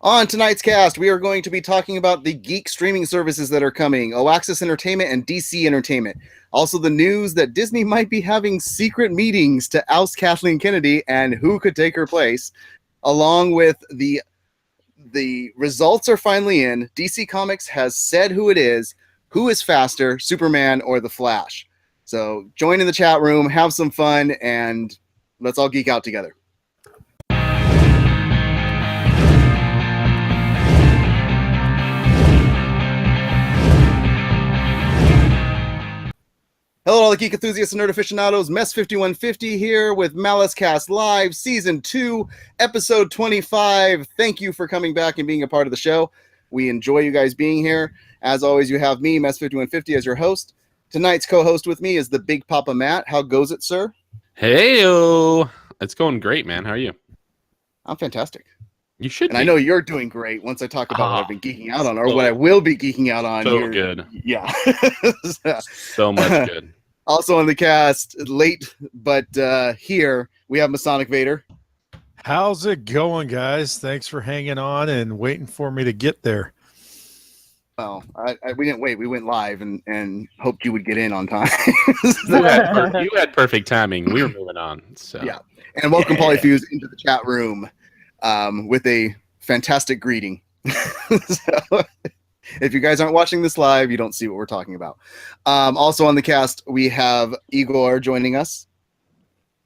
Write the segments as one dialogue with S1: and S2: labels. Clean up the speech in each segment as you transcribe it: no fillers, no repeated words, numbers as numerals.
S1: On tonight's cast, we are going to be talking about the geek streaming services that are coming, Oaxis Entertainment and DC Entertainment. Also the news that Disney might be having secret meetings to oust Kathleen Kennedy and who could take her place, along with the results are finally in. DC Comics has said who it is. Who is faster, Superman or The Flash? So join in the chat room, have some fun, and let's all geek out together. Hello, all the geek enthusiasts and nerd aficionados. Mess 5150 here with MaliceCast Live, Season 2, Episode 25. Thank you for coming back and being a part of the show. We enjoy you guys being here. As always, you have me, Mess 5150, as your host. Tonight's co-host with me is the Big Papa Matt. How goes it, sir?
S2: Hey-o. It's going great, man. How are you?
S1: I'm fantastic.
S2: You should
S1: And
S2: be.
S1: I know you're doing great once I talk about what I've been geeking out on, or what I will be geeking out on.
S2: So good.
S1: Yeah.
S2: So much good.
S1: Also on the cast, late, but here, we have Masonic Vader.
S3: How's it going, guys? Thanks for hanging on and waiting for me to get there.
S1: Well, we didn't wait. We went live and hoped you would get in on time.
S2: You had perfect timing. We were moving on. So.
S1: Yeah. And welcome, Polyfuse, into the chat room with a fantastic greeting. So, if you guys aren't watching this live, you don't see what we're talking about. Also on the cast, we have Igor joining us.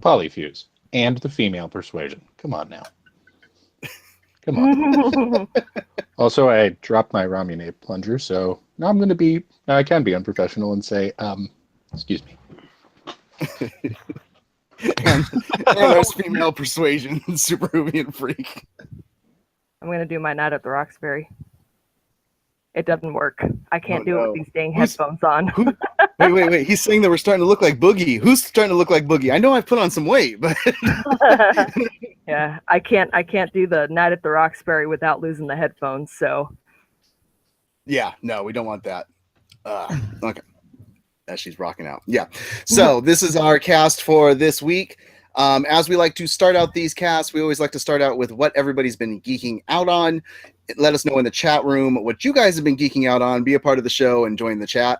S4: Polyfuse and the female persuasion. Come on now. Come on. Also, I dropped my Romulan plunger, so now I can be unprofessional and say, excuse me.
S1: and there's female persuasion, Super Rubian Freak.
S5: I'm going to do my Night at the Roxbury. It doesn't work. I can't do it with these dang headphones on.
S1: Wait. He's saying that we're starting to look like Boogie. Who's starting to look like Boogie? I know I've put on some weight, but
S5: yeah, I can't do the Night at the Roxbury without losing the headphones. So
S1: yeah, no, we don't want that. Okay, as she's rocking out. Yeah. So this is our cast for this week. As we like to start out these casts, we always like to start out with what everybody's been geeking out on. Let us know in the chat room what you guys have been geeking out on. Be a part of the show and join the chat.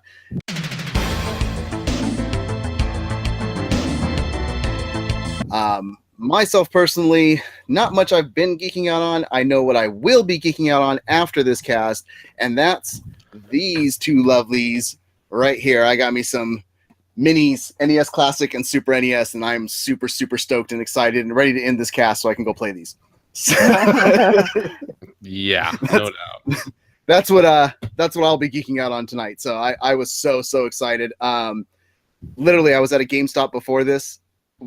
S1: Myself personally, not much I've been geeking out on. I know what I will be geeking out on after this cast, and that's these two lovelies right here. I got me some minis, NES Classic and Super NES, and I'm super, super stoked and excited and ready to end this cast so I can go play these.
S2: Yeah, no doubt.
S1: That's what I'll be geeking out on tonight. So I was so excited. Literally, I was at a GameStop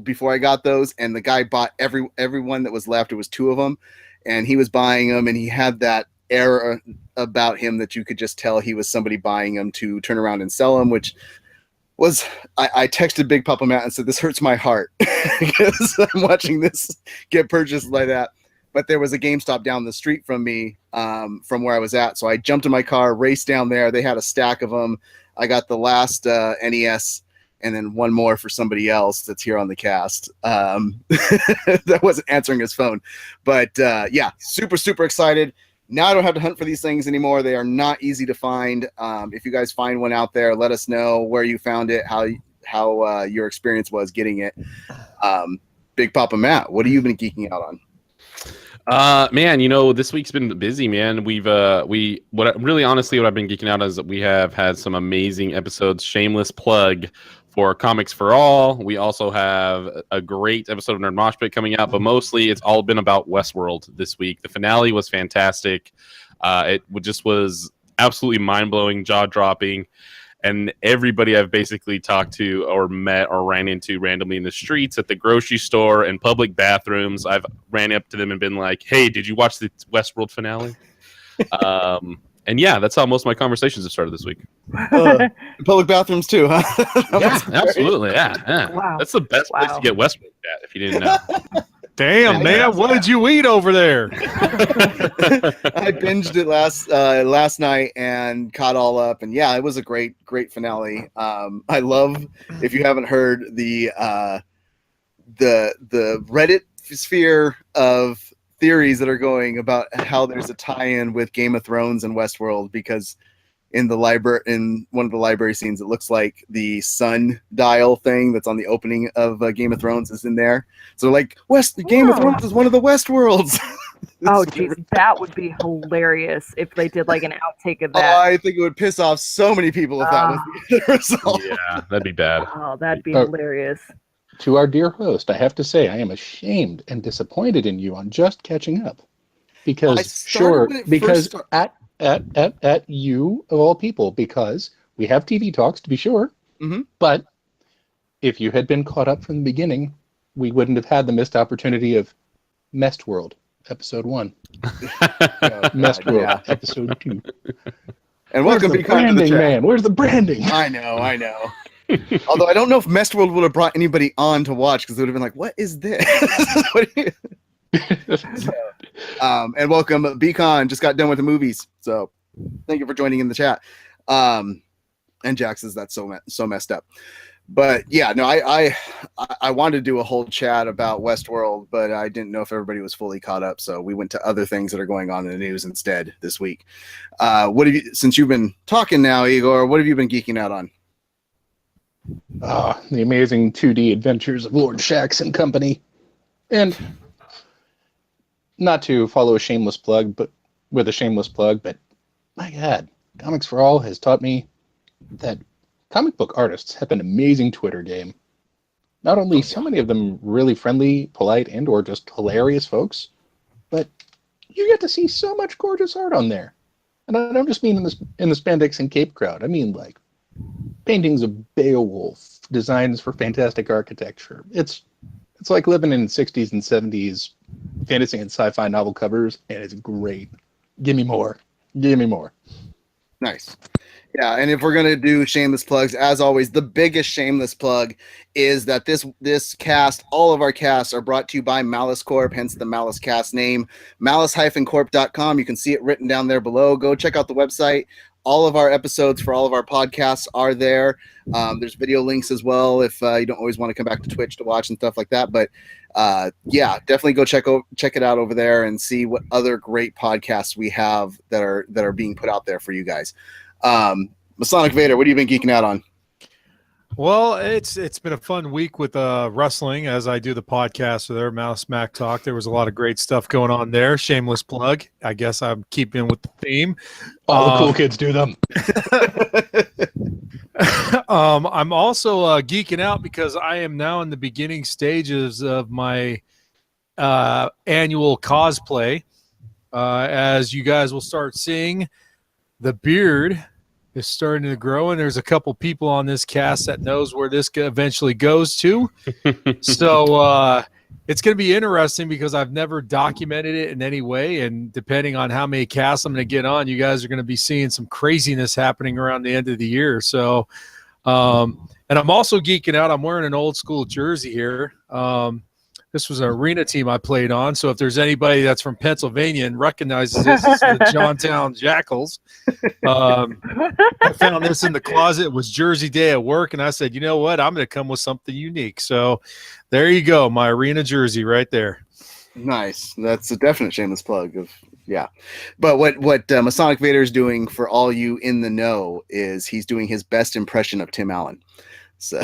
S1: before I got those, and the guy bought every one that was left. It was 2 of them, and he was buying them, and he had that air about him that you could just tell he was somebody buying them to turn around and sell them, which was I texted Big Papa Matt and said, this hurts my heart because I'm watching this get purchased like that. But there was a GameStop down the street from me, from where I was at. So I jumped in my car, raced down there. They had a stack of them. I got the last NES and then one more for somebody else that's here on the cast. That wasn't answering his phone. But yeah, super, super excited. Now I don't have to hunt for these things anymore. They are not easy to find. If you guys find one out there, let us know where you found it, how your experience was getting it. Big Papa Matt, what have you been geeking out on?
S2: Man, this week's been busy, man. What I've been geeking out is that we have had some amazing episodes. Shameless plug for Comics for All. We also have a great episode of Nerd Mosh Pit coming out, but mostly it's all been about Westworld this week. The finale was fantastic. It just was absolutely mind-blowing, jaw-dropping. And everybody I've basically talked to or met or ran into randomly in the streets, at the grocery store, and public bathrooms, I've ran up to them and been like, hey, did you watch the Westworld finale? And yeah, that's how most of my conversations have started this week.
S1: Public bathrooms too, huh?
S2: Yeah, absolutely. Yeah.
S5: Wow.
S2: That's the best place to get Westworld at, if you didn't know.
S3: Damn, man, what did you eat over there?
S1: I binged it last night and caught all up, and yeah, it was a great finale. I love, if you haven't heard, the Reddit sphere of theories that are going about how there's a tie-in with Game of Thrones and Westworld, because in one of the library scenes, it looks like the sun dial thing that's on the opening of Game of Thrones is in there. So like Game of Thrones is one of the West worlds.
S5: Oh, geez, that would be hilarious if they did like an outtake of
S1: Oh,
S5: that.
S1: I think it would piss off so many people if that was the result.
S2: Yeah, that'd be bad.
S5: Oh, that'd be hilarious.
S4: To our dear host, I have to say I am ashamed and disappointed in you on just catching up. Because at you of all people, because we have TV talks to be sure, but if you had been caught up from the beginning, we wouldn't have had the missed opportunity of Messed World, episode 1. Messed World, episode 2.
S1: And welcome to the
S4: branding, man. Where's the branding?
S1: I know. Although I don't know if Messed World would have brought anybody on to watch, because they would have been like, "What is this?" And welcome, Beacon. Just got done with the movies, so thank you for joining in the chat. And Jax says that's so messed up. But yeah, no, I wanted to do a whole chat about Westworld, but I didn't know if everybody was fully caught up, so we went to other things that are going on in the news instead this week. Since you've been talking now, Igor, what have you been geeking out on?
S4: The amazing 2D adventures of Lord Shax and company. And not to follow a shameless plug, but my God, Comics for All has taught me that comic book artists have an amazing Twitter game. Not only so many of them really friendly, polite, and or just hilarious folks, but you get to see so much gorgeous art on there. And I don't just mean in the spandex and cape crowd. I mean like paintings of Beowulf, designs for fantastic architecture. It's like living in 60s and 70s fantasy and sci-fi novel covers, and it's great. Give me more.
S1: Nice. Yeah, and if we're gonna do shameless plugs, as always, the biggest shameless plug is that this cast, all of our casts, are brought to you by Malice Corp, hence the MaliceCast name. Malice-corp.com. You can see it written down there below. Go check out the website. All of our episodes for all of our podcasts are there. There's video links as well if you don't always want to come back to Twitch to watch and stuff like that. But yeah, definitely go check it out over there and see what other great podcasts we have that are being put out there for you guys. Masonic Vader, what have you been geeking out on?
S3: Well, it's been a fun week with wrestling as I do the podcast with their Mouse Mac Talk. There was a lot of great stuff going on there. Shameless plug. I guess I'm keeping with the theme.
S4: All the cool kids do them.
S3: I'm also geeking out because I am now in the beginning stages of my annual cosplay. As you guys will start seeing, the beard is starting to grow, and there's a couple people on this cast that knows where this eventually goes to. So it's going to be interesting because I've never documented it in any way, and depending on how many casts I'm going to get on, you guys are going to be seeing some craziness happening around the end of the year. So and I'm also geeking out. I'm wearing an old school jersey here. This was an arena team I played on. So if there's anybody that's from Pennsylvania and recognizes this, it's the Johntown Jackals. I found this in the closet. It was Jersey Day at work, and I said, you know what? I'm going to come with something unique. So there you go, my arena jersey right there.
S1: Nice. That's a definite shameless plug of But what Masonic Vader is doing for all you in the know is he's doing his best impression of Tim Allen. So.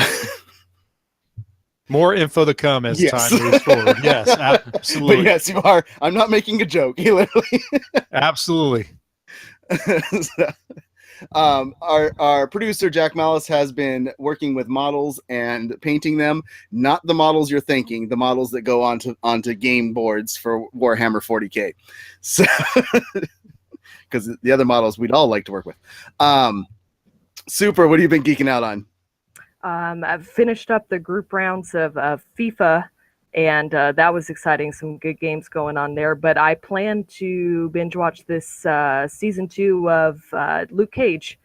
S3: More info to come as time moves forward. Yes, absolutely.
S1: But yes, you are. I'm not making a joke. He literally.
S3: Absolutely.
S1: Our producer Jack Malice has been working with models and painting them. Not the models you're thinking. The models that go onto game boards for Warhammer 40K. So, because the other models we'd all like to work with. Super. What have you been geeking out on?
S5: I've finished up the group rounds of FIFA, and that was exciting. Some good games going on there. But I plan to binge watch this season 2 of Luke Cage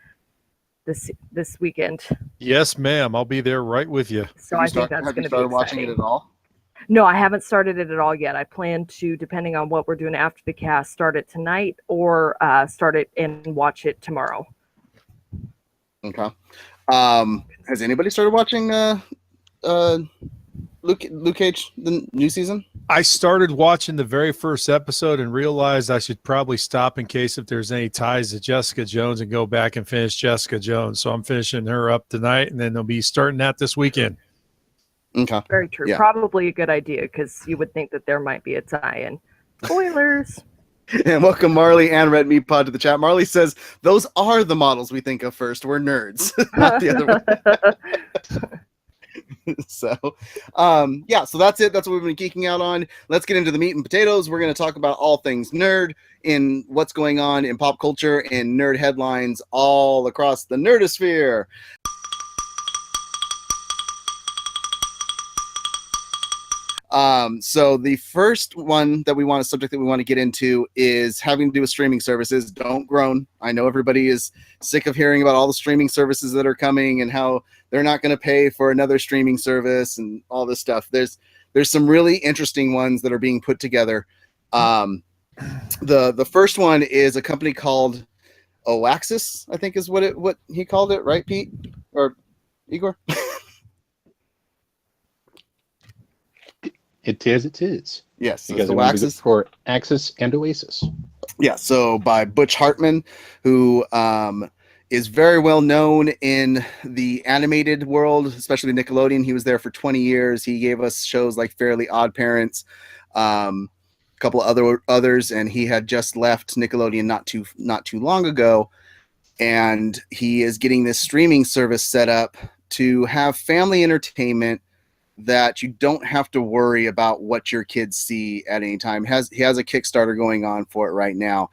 S5: this weekend.
S3: Yes, ma'am. I'll be there right with you.
S5: So I think that's going to be exciting. Have you started
S1: watching it at all?
S5: No, I haven't started it at all yet. I plan to, depending on what we're doing after the cast, start it tonight or start it and watch it tomorrow.
S1: Okay. Has anybody started watching Luke Cage, the new season?
S3: I started watching the very first episode and realized I should probably stop in case if there's any ties to Jessica Jones and go back and finish Jessica Jones. So I'm finishing her up tonight, and then they'll be starting that this weekend.
S1: Okay.
S5: Very true.
S1: Yeah.
S5: Probably a good idea because you would think that there might be a tie-in. Spoilers.
S1: And welcome Marley and Red Meat Pod to the chat. Marley says those are the models we think of first. We're nerds, not the other one. So so that's it. That's what we've been geeking out on. Let's get into the meat and potatoes. We're going to talk about all things nerd in what's going on in pop culture and nerd headlines all across the nerdosphere. So the first one that we want, a subject that we want to get into is having to do with streaming services. Don't groan. I know everybody is sick of hearing about all the streaming services that are coming and how they're not going to pay for another streaming service and all this stuff. There's some really interesting ones that are being put together. The first one is a company called Oaxis, I think is what he called it, right, Pete or Igor?
S4: It is.
S1: Yes,
S4: because
S1: so
S4: Oaxis for Axis and Oasis.
S1: Yeah, so by Butch Hartman, who is very well known in the animated world, especially Nickelodeon. He was there for 20 years. He gave us shows like Fairly Odd Parents, a couple of others, and he had just left Nickelodeon not too long ago. And he is getting this streaming service set up to have family entertainment that you don't have to worry about what your kids see at any time. He has a Kickstarter going on for it right now.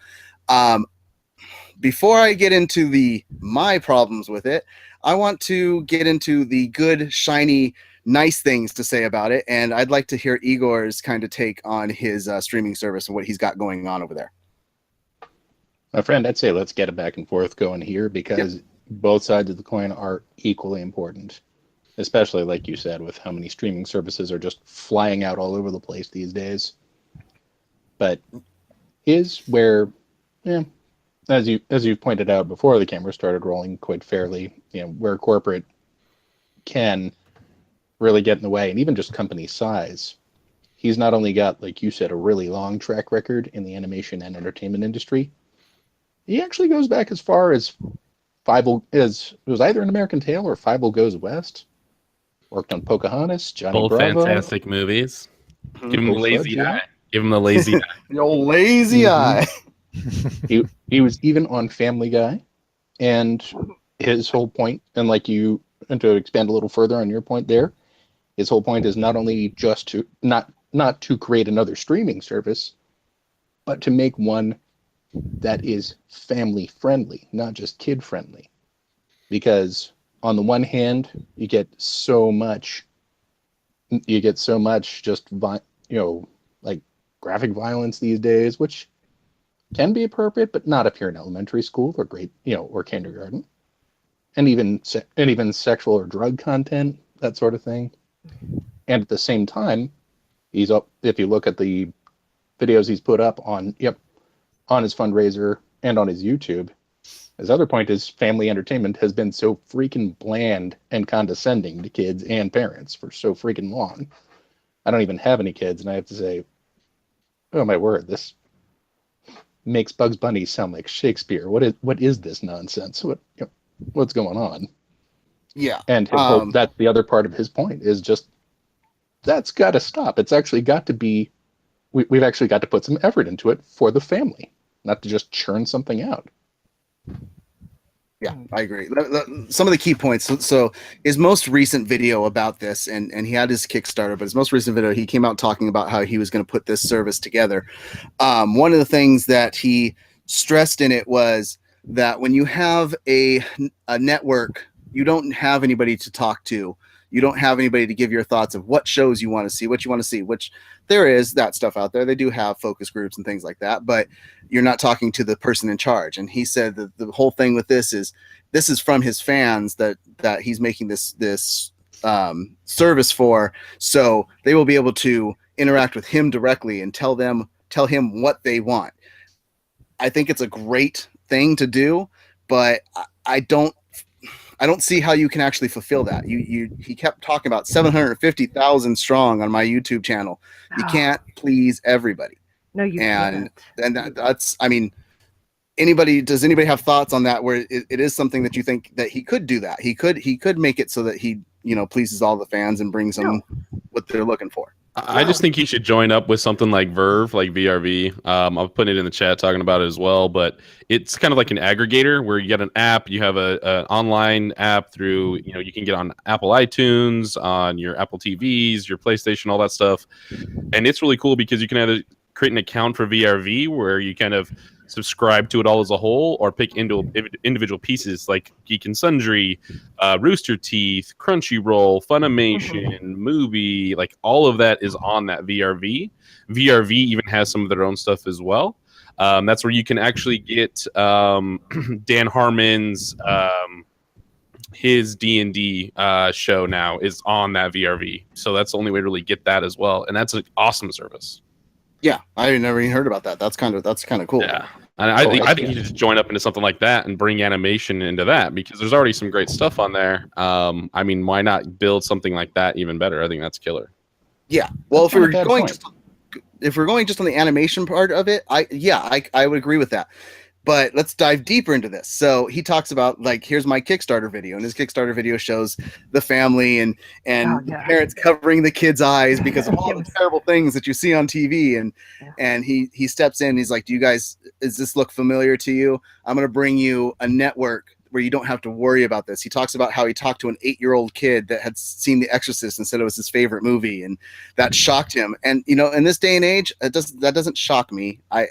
S1: Before I get into my problems with it, I want to get into the good, shiny, nice things to say about it, and I'd like to hear Igor's kind of take on his streaming service and what he's got going on over there.
S4: My friend, I'd say let's get a back and forth going here because both sides of the coin are equally important. Especially, like you said, with how many streaming services are just flying out all over the place these days. But is where, as you pointed out before the camera started rolling quite fairly, where corporate can really get in the way, and even just company size. He's not only got, like you said, a really long track record in the animation and entertainment industry. He actually goes back as far as it was either an American Tail or Fievel Goes West. Worked on Pocahontas, Johnny
S2: Both
S4: Bravo.
S2: fantastic movies. Give him the lazy eye. Give him the lazy eye.
S1: The old lazy eye.
S4: He was even on Family Guy, and his whole point, and to expand a little further on your point there, his whole point is not only just to not to create another streaming service, but to make one that is family friendly, not just kid friendly, because on the one hand, you get so much just like graphic violence these days, which can be appropriate, but not if you're in elementary school or or kindergarten, and even sexual or drug content, that sort of thing. And at the same time, if you look at the videos he's put up on his fundraiser and on his YouTube. His other point is family entertainment has been so freaking bland and condescending to kids and parents for so freaking long. I don't even have any kids, and I have to say, oh my word, this makes Bugs Bunny sound like Shakespeare. What is this nonsense? What's going on?
S1: Yeah,
S4: and that's the other part of his point is just that's got to stop. It's actually got to be. We've actually got to put some effort into it for the family, not to just churn something out.
S1: Yeah, I agree. Some of the key points. So his most recent video about this, and he had his Kickstarter, but his most recent video, he came out talking about how he was going to put this service together. One of the things that he stressed in it was that when you have a network, you don't have anybody to talk to. You don't have anybody to give your thoughts of what shows you want to see, what you want to see, which there is that stuff out there. They do have focus groups and things like that, but you're not talking to the person in charge. And he said that the whole thing with this is from his fans that he's making this service for. So they will be able to interact with him directly and tell him what they want. I think it's a great thing to do, but I don't I don't see how you can actually fulfill that. He kept talking about 750,000 strong on my YouTube channel. You can't please everybody.
S5: No, you
S1: And
S5: can't.
S1: that's, I mean, does anybody have thoughts on that, where it is something that you think that he could do that? He could make it so that he, pleases all the fans and brings them what they're looking for.
S2: I just think he should join up with something like Verve, like VRV. I'll put it in the chat talking about it as well, but it's kind of like an aggregator where you get an app, you have an online app through, you can get on Apple iTunes, on your Apple TVs, your PlayStation, all that stuff. And it's really cool because you can either create an account for VRV where you kind of subscribe to it all as a whole, or pick individual pieces like Geek and Sundry, Rooster Teeth, Crunchyroll, Funimation, Movie, like all of that is on that VRV. VRV even has some of their own stuff as well. That's where you can actually get Dan Harmon's his D&D show now is on that VRV. So that's the only way to really get that as well. And that's an awesome service.
S1: Yeah, I never even heard about that. That's kind of cool.
S2: Yeah, and I think you should just join up into something like that and bring animation into that, because there's already some great stuff on there. I mean, why not build something like that even better? I think that's killer.
S1: Yeah. Well, if we're going just on the animation part of it, I would agree with that. But let's dive deeper into this. So he talks about, like, here's my Kickstarter video, and his Kickstarter video shows the family and the parents covering the kids' eyes because of all the terrible things that you see on TV. And he steps in. He's like, does this look familiar to you? I'm going to bring you a network where you don't have to worry about this. He talks about how he talked to an 8-year-old kid that had seen The Exorcist and said it was his favorite movie, and that shocked him. And in this day and age, that doesn't shock me. But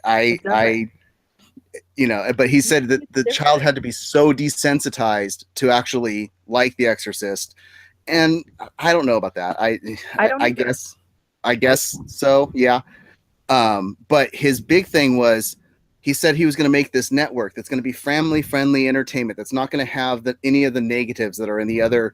S1: he said that the child had to be so desensitized to actually like The Exorcist, and I don't know about that. I guess so. Yeah. But his big thing was, he said he was going to make this network that's going to be family-friendly entertainment that's not going to have any of the negatives that are in the other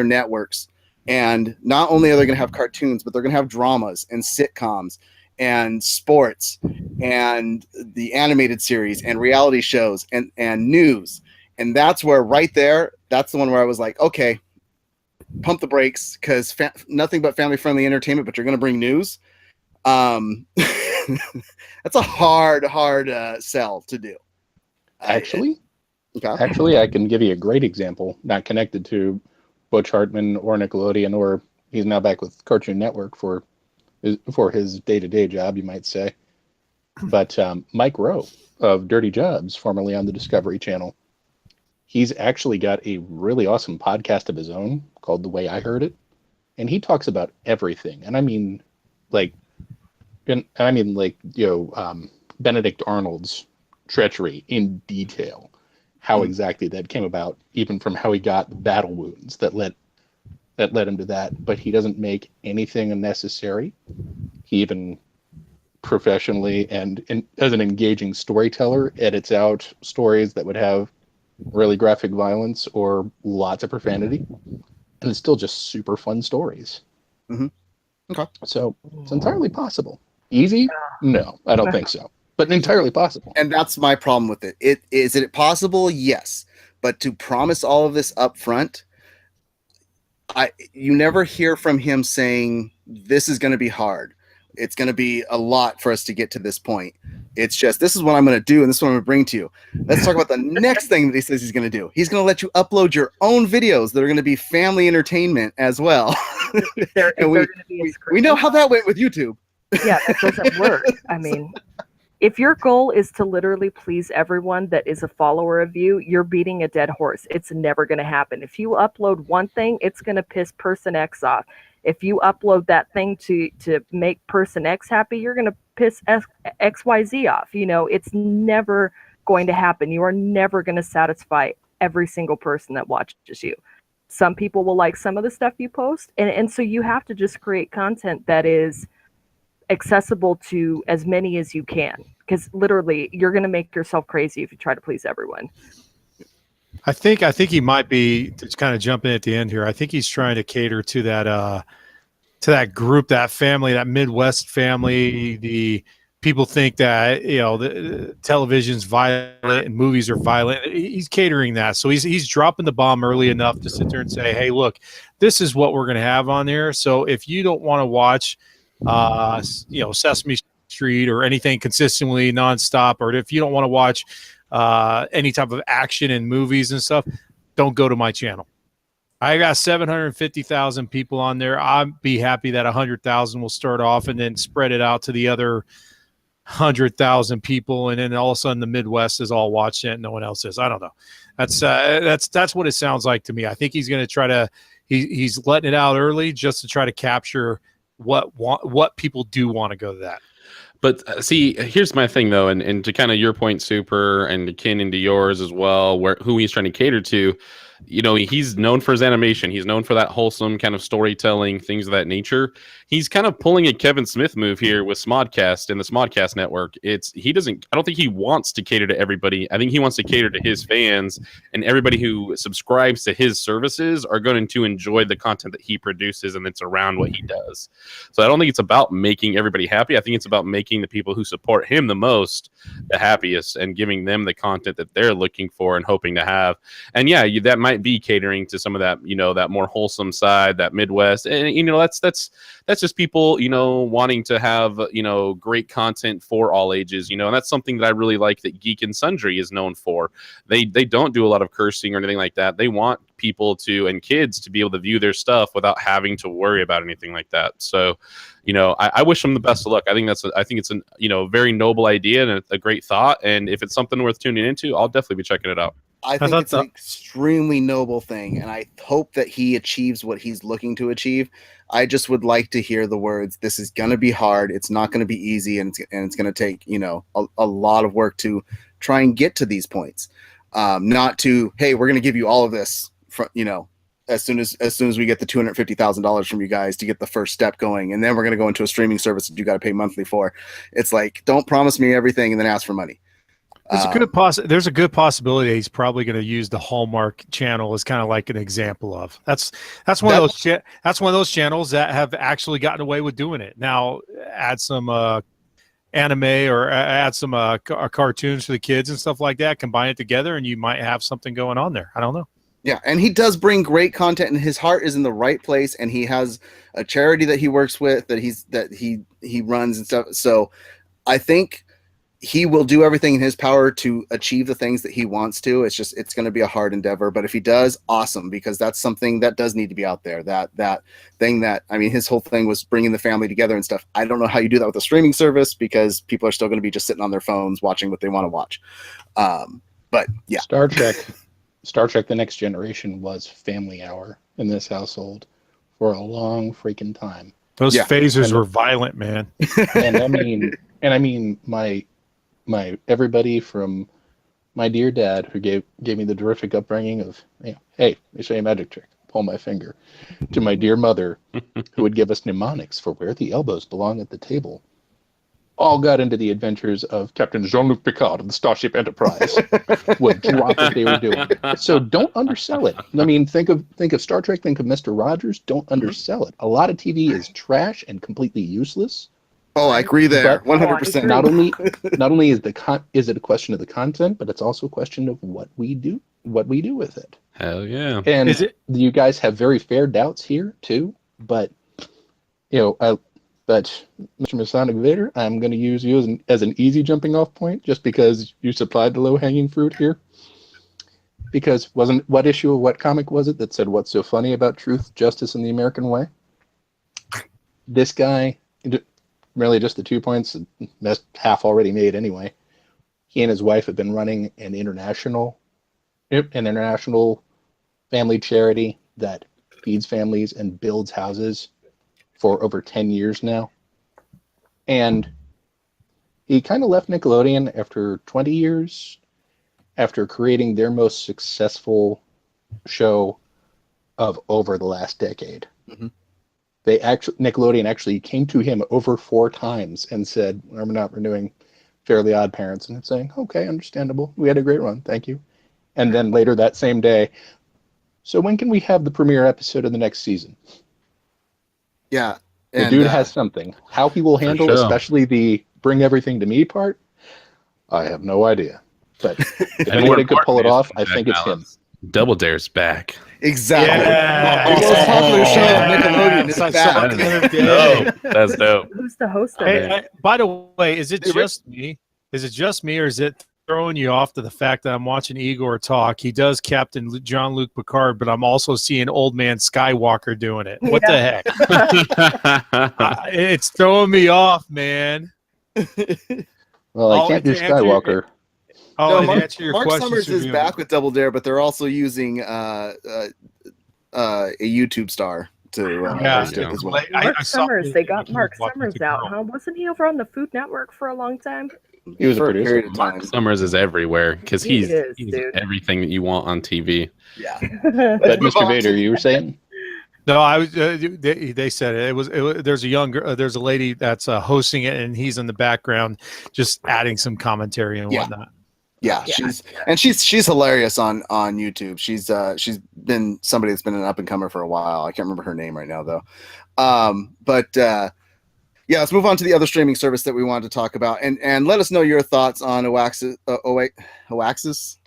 S1: networks. And not only are they going to have cartoons, but they're going to have dramas and sitcoms and sports and the animated series and reality shows and news. And that's where, right there, that's the one where I was like, okay, pump the brakes, because nothing but family-friendly entertainment, but you're going to bring news. That's a hard sell to do.
S4: Actually, I can give you a great example, not connected to Butch Hartman or Nickelodeon, or he's now back with Cartoon Network for his day-to-day job, you might say. But Mike Rowe of Dirty Jobs, formerly on the Discovery Channel, he's actually got a really awesome podcast of his own called The Way I Heard It, and he talks about everything. And I mean, Benedict Arnold's treachery in detail, how exactly that came about, even from how he got the battle wounds that led him to that. But he doesn't make anything unnecessary. He even professionally and as an engaging storyteller edits out stories that would have really graphic violence or lots of profanity, and it's still just super fun stories.
S1: Mm-hmm. Okay.
S4: So it's entirely possible. Easy? No, I don't think so. But entirely possible.
S1: And that's my problem with it. Is it possible? Yes. But to promise all of this up front, you never hear from him saying this is going to be hard. It's going to be a lot for us to get to this point. It's just, this is what I'm going to do, and this is what I'm going to bring to you. Let's talk about the next thing that he says he's going to do. He's going to let you upload your own videos that are going to be family entertainment as well. And we know how that went with YouTube.
S5: Yeah, that doesn't work. I mean, if your goal is to literally please everyone that is a follower of you, you're beating a dead horse. It's never going to happen. If you upload one thing, it's going to piss person X off. If you upload that thing to make person X happy, you're going to piss XYZ off. It's never going to happen. You are never going to satisfy every single person that watches you. Some people will like some of the stuff you post. And so you have to just create content that is accessible to as many as you can, because literally you're going to make yourself crazy if you try to please everyone.
S3: I think he might be, to kind of jump in at the end here, I think he's trying to cater to that group, that family, that Midwest family, the people think that the television's violent and movies are violent. He's catering that, so he's dropping the bomb early enough to sit there and say, hey, look, this is what we're going to have on there. So if you don't want to watch Sesame Street or anything consistently nonstop, or if you don't want to watch any type of action in movies and stuff, don't go to my channel. I got 750,000 people on there. I'd be happy that 100,000 will start off and then spread it out to the other 100,000 people, and then all of a sudden the Midwest is all watching it and no one else is. I don't know. That's what it sounds like to me. I think he's going to try to he's letting it out early just to try to capture what people do want to go to that.
S2: But see, here's my thing though, and to kind of your point, Super, and to kin into yours as well, who he's trying to cater to. He's known for his animation. He's known for that wholesome kind of storytelling, things of that nature. He's kind of pulling a Kevin Smith move here with Smodcast and the Smodcast network. I don't think he wants to cater to everybody. I think he wants to cater to his fans, and everybody who subscribes to his services are going to enjoy the content that he produces, and it's around what he does. So I don't think it's about making everybody happy. I think it's about making the people who support him the most the happiest and giving them the content that they're looking for and hoping to have. And yeah, that might be catering to some of that, that more wholesome side, that Midwest, and that's just people, wanting to have, great content for all ages, and that's something that I really like that Geek and Sundry is known for. They don't do a lot of cursing or anything like that. They want people and kids to be able to view their stuff without having to worry about anything like that. So, I wish them the best of luck. I think it's a very noble idea and a great thought. And if it's something worth tuning into, I'll definitely be checking it out.
S1: I think it's an extremely noble thing, and I hope that he achieves what he's looking to achieve. I just would like to hear the words, this is going to be hard, it's not going to be easy, and it's going to take, a lot of work to try and get to these points. Not to, hey, we're going to give you all of this, as soon as we get the $250,000 from you guys to get the first step going, and then we're going to go into a streaming service that you got to pay monthly for. It's like, don't promise me everything and then ask for money.
S3: There's a good possibility he's probably going to use the Hallmark channel as kind of like an example of that's one of those channels that have actually gotten away with doing it. Now add some anime or add some cartoons for the kids and stuff like that, combine it together, and you might have something going on there. I don't know.
S1: Yeah, and he does bring great content, and his heart is in the right place, and he has a charity that he works with that he runs and stuff. So I think he will do everything in his power to achieve the things that he wants to. It's going to be a hard endeavor, but if he does, awesome, because that's something that does need to be out there. That thing that, his whole thing was bringing the family together and stuff. I don't know how you do that with a streaming service, because people are still going to be just sitting on their phones watching what they want to watch. But yeah,
S4: Star Trek: The Next Generation was family hour in this household for a long freaking time.
S3: Those phasers were violent, man.
S4: And I mean, my everybody from my dear dad, who gave me the terrific upbringing of, hey, let me show you a magic trick, pull my finger, to my dear mother, who would give us mnemonics for where the elbows belong at the table, all got into the adventures of Captain Jean-Luc Picard of the Starship Enterprise. Would drop what they were doing. So don't undersell it. Think of Star Trek, think of Mr. Rogers. Don't undersell it. A lot of TV is trash and completely useless.
S1: Oh, I agree there, 100%.
S4: Not only is it a question of the content, but it's also a question of what we do with it.
S2: Hell yeah!
S4: And you guys have very fair doubts here too, but but Mr. Masonic Vader, I'm going to use you as an easy jumping off point, just because you supplied the low hanging fruit here. Because what issue of what comic was it that said, "What's so funny about truth, justice, and the American way"? This guy. Really, just the 2 points, that's half already made anyway. He and his wife have been running an international family charity that feeds families and builds houses for over 10 years now. And he kind of left Nickelodeon after 20 years, after creating their most successful show of over the last decade. Mm-hmm. Nickelodeon actually came to him over 4 times and said, we're not renewing Fairly Odd Parents. And it's saying, okay, understandable. We had a great run. Thank you. And then later that same day, so when can we have the premiere episode of the next season?
S1: Yeah.
S4: The dude has something. How he will handle, especially the bring everything to me part, I have no idea. But if
S2: And
S4: anybody could pull it
S2: importantly,
S4: off, I
S2: back
S4: think it's him.
S2: Malice. Double Dare's back.
S1: Exactly.
S3: Yeah.
S1: The most popular show on Nickelodeon is
S3: I saw
S1: back.
S3: it the other day.
S2: Dope. That's dope.
S5: Who's the host of
S3: Hey,
S5: it?
S3: by the way, is it
S1: Hey, Rick.
S3: just me? Is it just me, or is it throwing you off to the fact that I'm watching Igor talk? He does Captain Jean-Luc Picard, but I'm also seeing Old Man Skywalker doing it. What the heck? It's throwing me off, man.
S4: Well, I
S3: Oh,
S4: can't do
S3: to answer your-
S4: Skywalker.
S3: Oh,
S1: No,
S3: and
S1: Mark,
S3: answer your
S1: Mark
S3: question,
S1: Summers is
S3: Survey.
S1: back with Double Dare, but they're also using a YouTube star to
S3: Yeah.
S1: host it as well.
S5: Mark
S3: I saw
S5: Summers.
S3: him
S5: They got Mark
S3: walking with
S5: Summers
S3: the
S5: out,
S3: girl.
S5: huh? Wasn't he over on the Food Network for a long time?
S4: He was a
S1: For
S4: producer.
S1: period of time.
S2: Summers is everywhere because
S5: He
S2: he's
S5: is, dude.
S2: everything that you want on TV.
S1: Yeah.
S4: But
S1: move
S4: Mr.
S1: on
S4: Vader,
S1: to-
S4: you were saying?
S3: No, I was. They said it. It was. There's a young. There's a lady that's hosting it, and he's in the background, just adding some commentary and
S1: Yeah.
S3: whatnot.
S1: Yeah,
S5: Yeah.
S1: she's hilarious on YouTube. She's been somebody that's been an up and comer for a while. I can't remember her name right now though. Yeah, let's move on to the other streaming service that we wanted to talk about, and let us know your thoughts on Oaxis. Oaxis,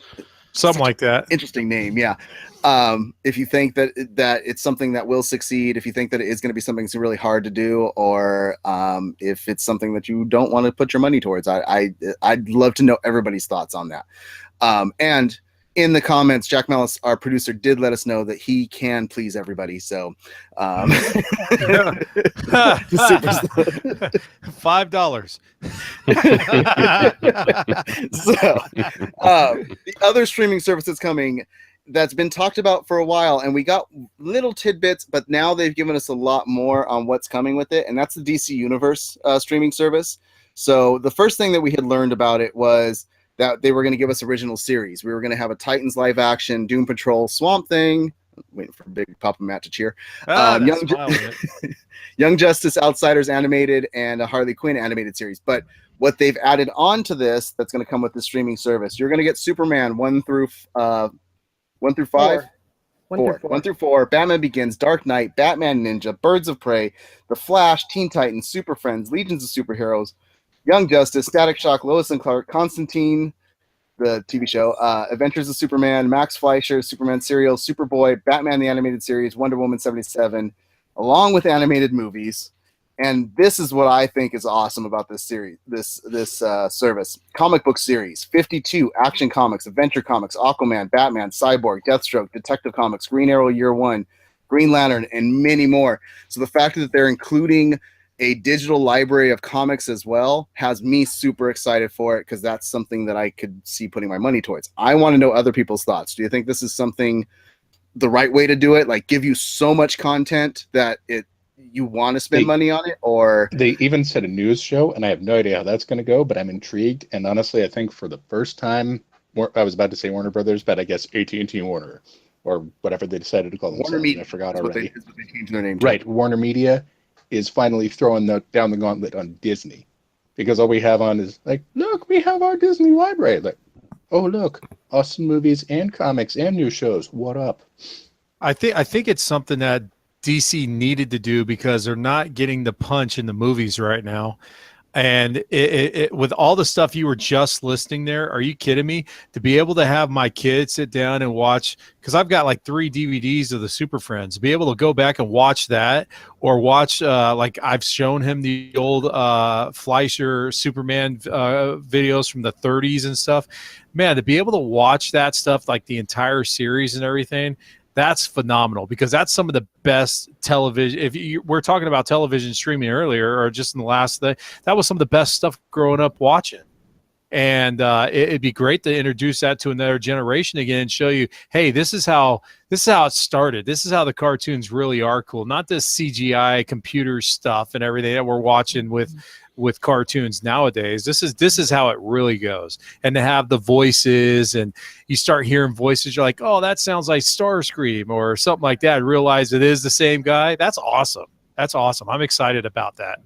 S3: Something like that.
S1: interesting name, yeah. If you think that it's something that will succeed, if you think that it is going to be something that's really hard to do, or if it's something that you don't want to put your money towards, I'd love to know everybody's thoughts on that. And in the comments, Jack Malice, our producer, did let us know that he can please everybody. So,
S3: $5.
S1: So, the other streaming service that's coming, that's been talked about for a while, and we got little tidbits, but now they've given us a lot more on what's coming with it, and that's the DC Universe streaming service. So the first thing that we had learned about it was that they were going to give us original series. We were going to have a Titans live action, Doom Patrol, Swamp Thing. Waiting for Big Papa Matt to cheer. Young Justice, Outsiders animated, and a Harley Quinn animated series. But what they've added on to this, that's going to come with the streaming service, you're going to get Superman 1 through 5.
S5: 1 through 4.
S1: 1 through 4, Batman Begins, Dark Knight, Batman Ninja, Birds of Prey, The Flash, Teen Titans, Super Friends, Legions of Superheroes, Young Justice, Static Shock, Lois and Clark, Constantine, the TV show, Adventures of Superman, Max Fleischer, Superman Serial, Superboy, Batman the Animated Series, Wonder Woman 77, along with animated movies. And this is what I think is awesome about this series, this service. Comic book series, 52 Action Comics, Adventure Comics, Aquaman, Batman, Cyborg, Deathstroke, Detective Comics, Green Arrow Year One, Green Lantern, and many more. So the fact that they're including a digital library of comics as well has me super excited for it, because that's something that I could see putting my money towards. I want to know other people's thoughts. Do you think this is something, the right way to do it? Like, give you so much content that you want to spend money on it? Or
S4: they even said a news show, and I have no idea how that's going to go, but I'm intrigued. And honestly, I think for the first time, I was about to say Warner Brothers, but I guess AT&T Warner, or whatever they decided to call themselves.
S1: Warner Media.
S4: I forgot
S1: is what
S4: already.
S1: they changed their name to.
S4: Right, Warner Media is finally throwing down the gauntlet on Disney, because all we have on is like, look, we have our Disney library. Like, oh look, awesome movies and comics and new shows. What up?
S3: I think it's something that DC needed to do, because they're not getting the punch in the movies right now. And it with all the stuff you were just listing there, are you kidding me? To be able to have my kids sit down and watch, because I've got like 3 DVDs of the Super Friends, be able to go back and watch that, or watch like I've shown him the old Fleischer Superman videos from the 30s and stuff. Man, to be able to watch that stuff, like the entire series and everything, that's phenomenal, because that's some of the best television. If we're talking about television streaming earlier, or just in the last day, that was some of the best stuff growing up watching. And it'd be great to introduce that to another generation again and show you, hey, this is how it started. This is how the cartoons really are cool, not this CGI computer stuff and everything that we're watching with cartoons nowadays. This is how it really goes. And to have the voices, and you start hearing voices, you're like, oh, that sounds like Starscream or something like that. And realize it is the same guy. That's awesome. That's awesome. I'm excited about that.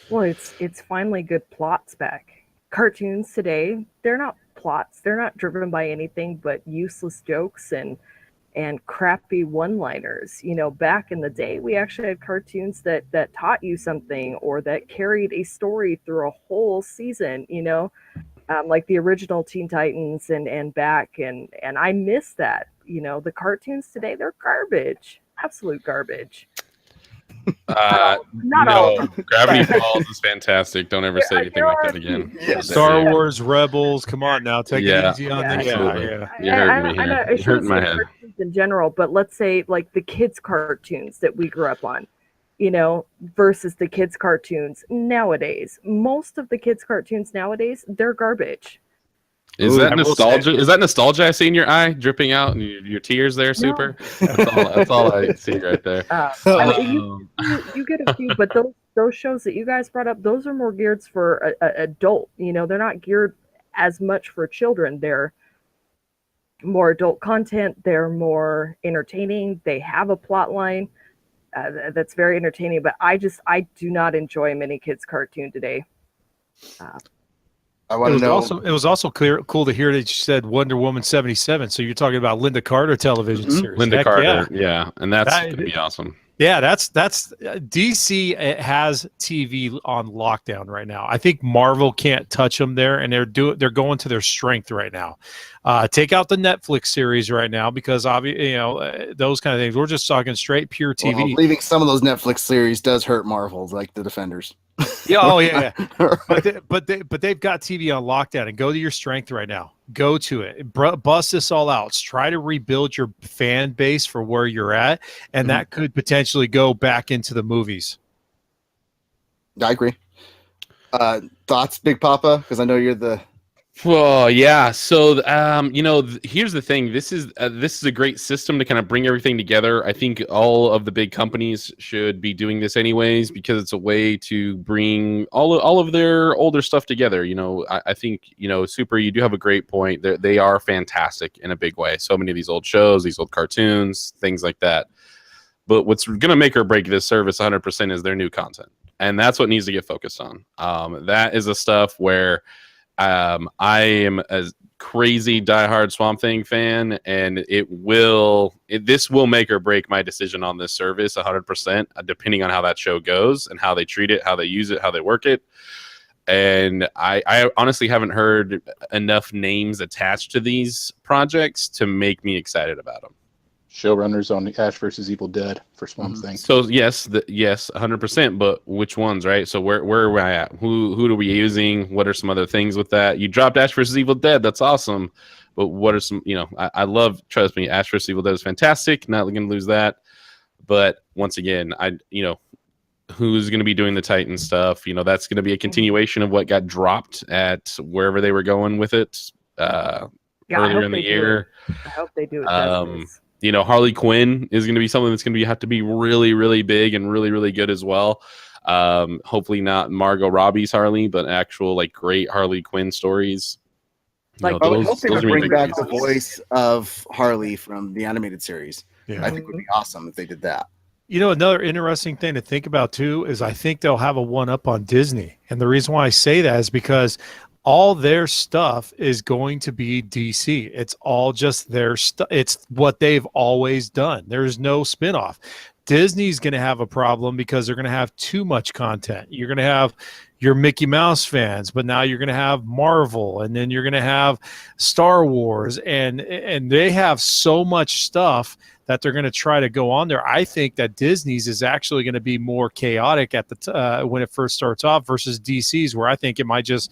S5: Well, it's finally good plots back. Cartoons today, they're not plots. They're not driven by anything but useless jokes and and crappy one-liners. Back in the day, we actually had cartoons that taught you something or that carried a story through a whole season, like the original Teen Titans and back, and I miss that. The cartoons today, they're garbage, absolute garbage. Not all of them.
S2: Gravity Falls is fantastic. Don't ever say anything like that again.
S1: Yes.
S3: Star Wars Rebels. Come on now, take it easy on the
S2: absolutely.
S3: yeah.
S2: You hurt me.
S5: I
S2: You hurt my head.
S5: cartoons in general, but let's say like the kids' cartoons that we grew up on, versus the kids' cartoons nowadays. Most of the kids' cartoons nowadays, they're garbage.
S2: Is that nostalgia? Is that nostalgia I see in your eye dripping out and your tears there, Super? That's all I see right there.
S5: You get a few, but those shows that you guys brought up, those are more geared for adult. They're not geared as much for children. They're more adult content. They're more entertaining. They have a plot line that's very entertaining. But I do not enjoy many kids' cartoon today.
S1: I want to know.
S3: It was also cool to hear that you said Wonder Woman 77. So you're talking about Linda Carter television series.
S2: Linda Carter, yeah, and that's gonna be awesome.
S3: Yeah, that's DC has TV on lockdown right now. I think Marvel can't touch them there, and they're going to their strength right now. Take out the Netflix series right now because those kind of things. We're just talking straight pure TV.
S1: Well, leaving some of those Netflix series does hurt Marvel, like the Defenders.
S3: Yeah, but they've got TV on lockdown, and go to your strength right now. Go to it, bust this all out. Try to rebuild your fan base for where you're at, and that could potentially go back into the movies.
S1: I agree. Thoughts, Big Papa? Because I know you're the.
S2: Well, yeah. So, here's the thing. This is a great system to kind of bring everything together. I think all of the big companies should be doing this anyways because it's a way to bring all of their older stuff together. I think Super, you do have a great point. They are fantastic in a big way. So many of these old shows, these old cartoons, things like that. But what's going to make or break this service 100% is their new content, and that's what needs to get focused on. That is the stuff where. I am a crazy diehard Swamp Thing fan, and this will make or break my decision on this service 100%, depending on how that show goes and how they treat it, how they use it, how they work it. And I honestly haven't heard enough names attached to these projects to make me excited about them.
S4: Showrunners on the Ash vs. Evil Dead for Swamp Thing.
S2: So yes, 100%. But which ones, right? So where are we at? Who are we using? What are some other things with that? You dropped Ash vs. Evil Dead. That's awesome. But what are some? I love. Trust me, Ash vs. Evil Dead is fantastic. Not going to lose that. But once again, who's going to be doing the Titan stuff? That's going to be a continuation of what got dropped at wherever they were going with it earlier in the year.
S5: I hope they do it.
S2: Harley Quinn is going to be something that's going to have to be really, really big and really, really good as well. Hopefully not Margot Robbie's Harley, but actual great Harley Quinn stories.
S1: I would hope they would bring back the voice of Harley from the animated series. Yeah. I think it would be awesome if they did that.
S3: Another interesting thing to think about too is I think they'll have a one-up on Disney, and the reason why I say that is because all their stuff is going to be DC. It's all just their stuff. It's what they've always done. There's no spinoff. Disney's going to have a problem because they're going to have too much content. You're going to have your Mickey Mouse fans, but now you're going to have Marvel, and then you're going to have Star Wars, and they have so much stuff that they're going to try to go on there. I think that Disney's is actually going to be more chaotic at the when it first starts off versus DC's, where I think it might just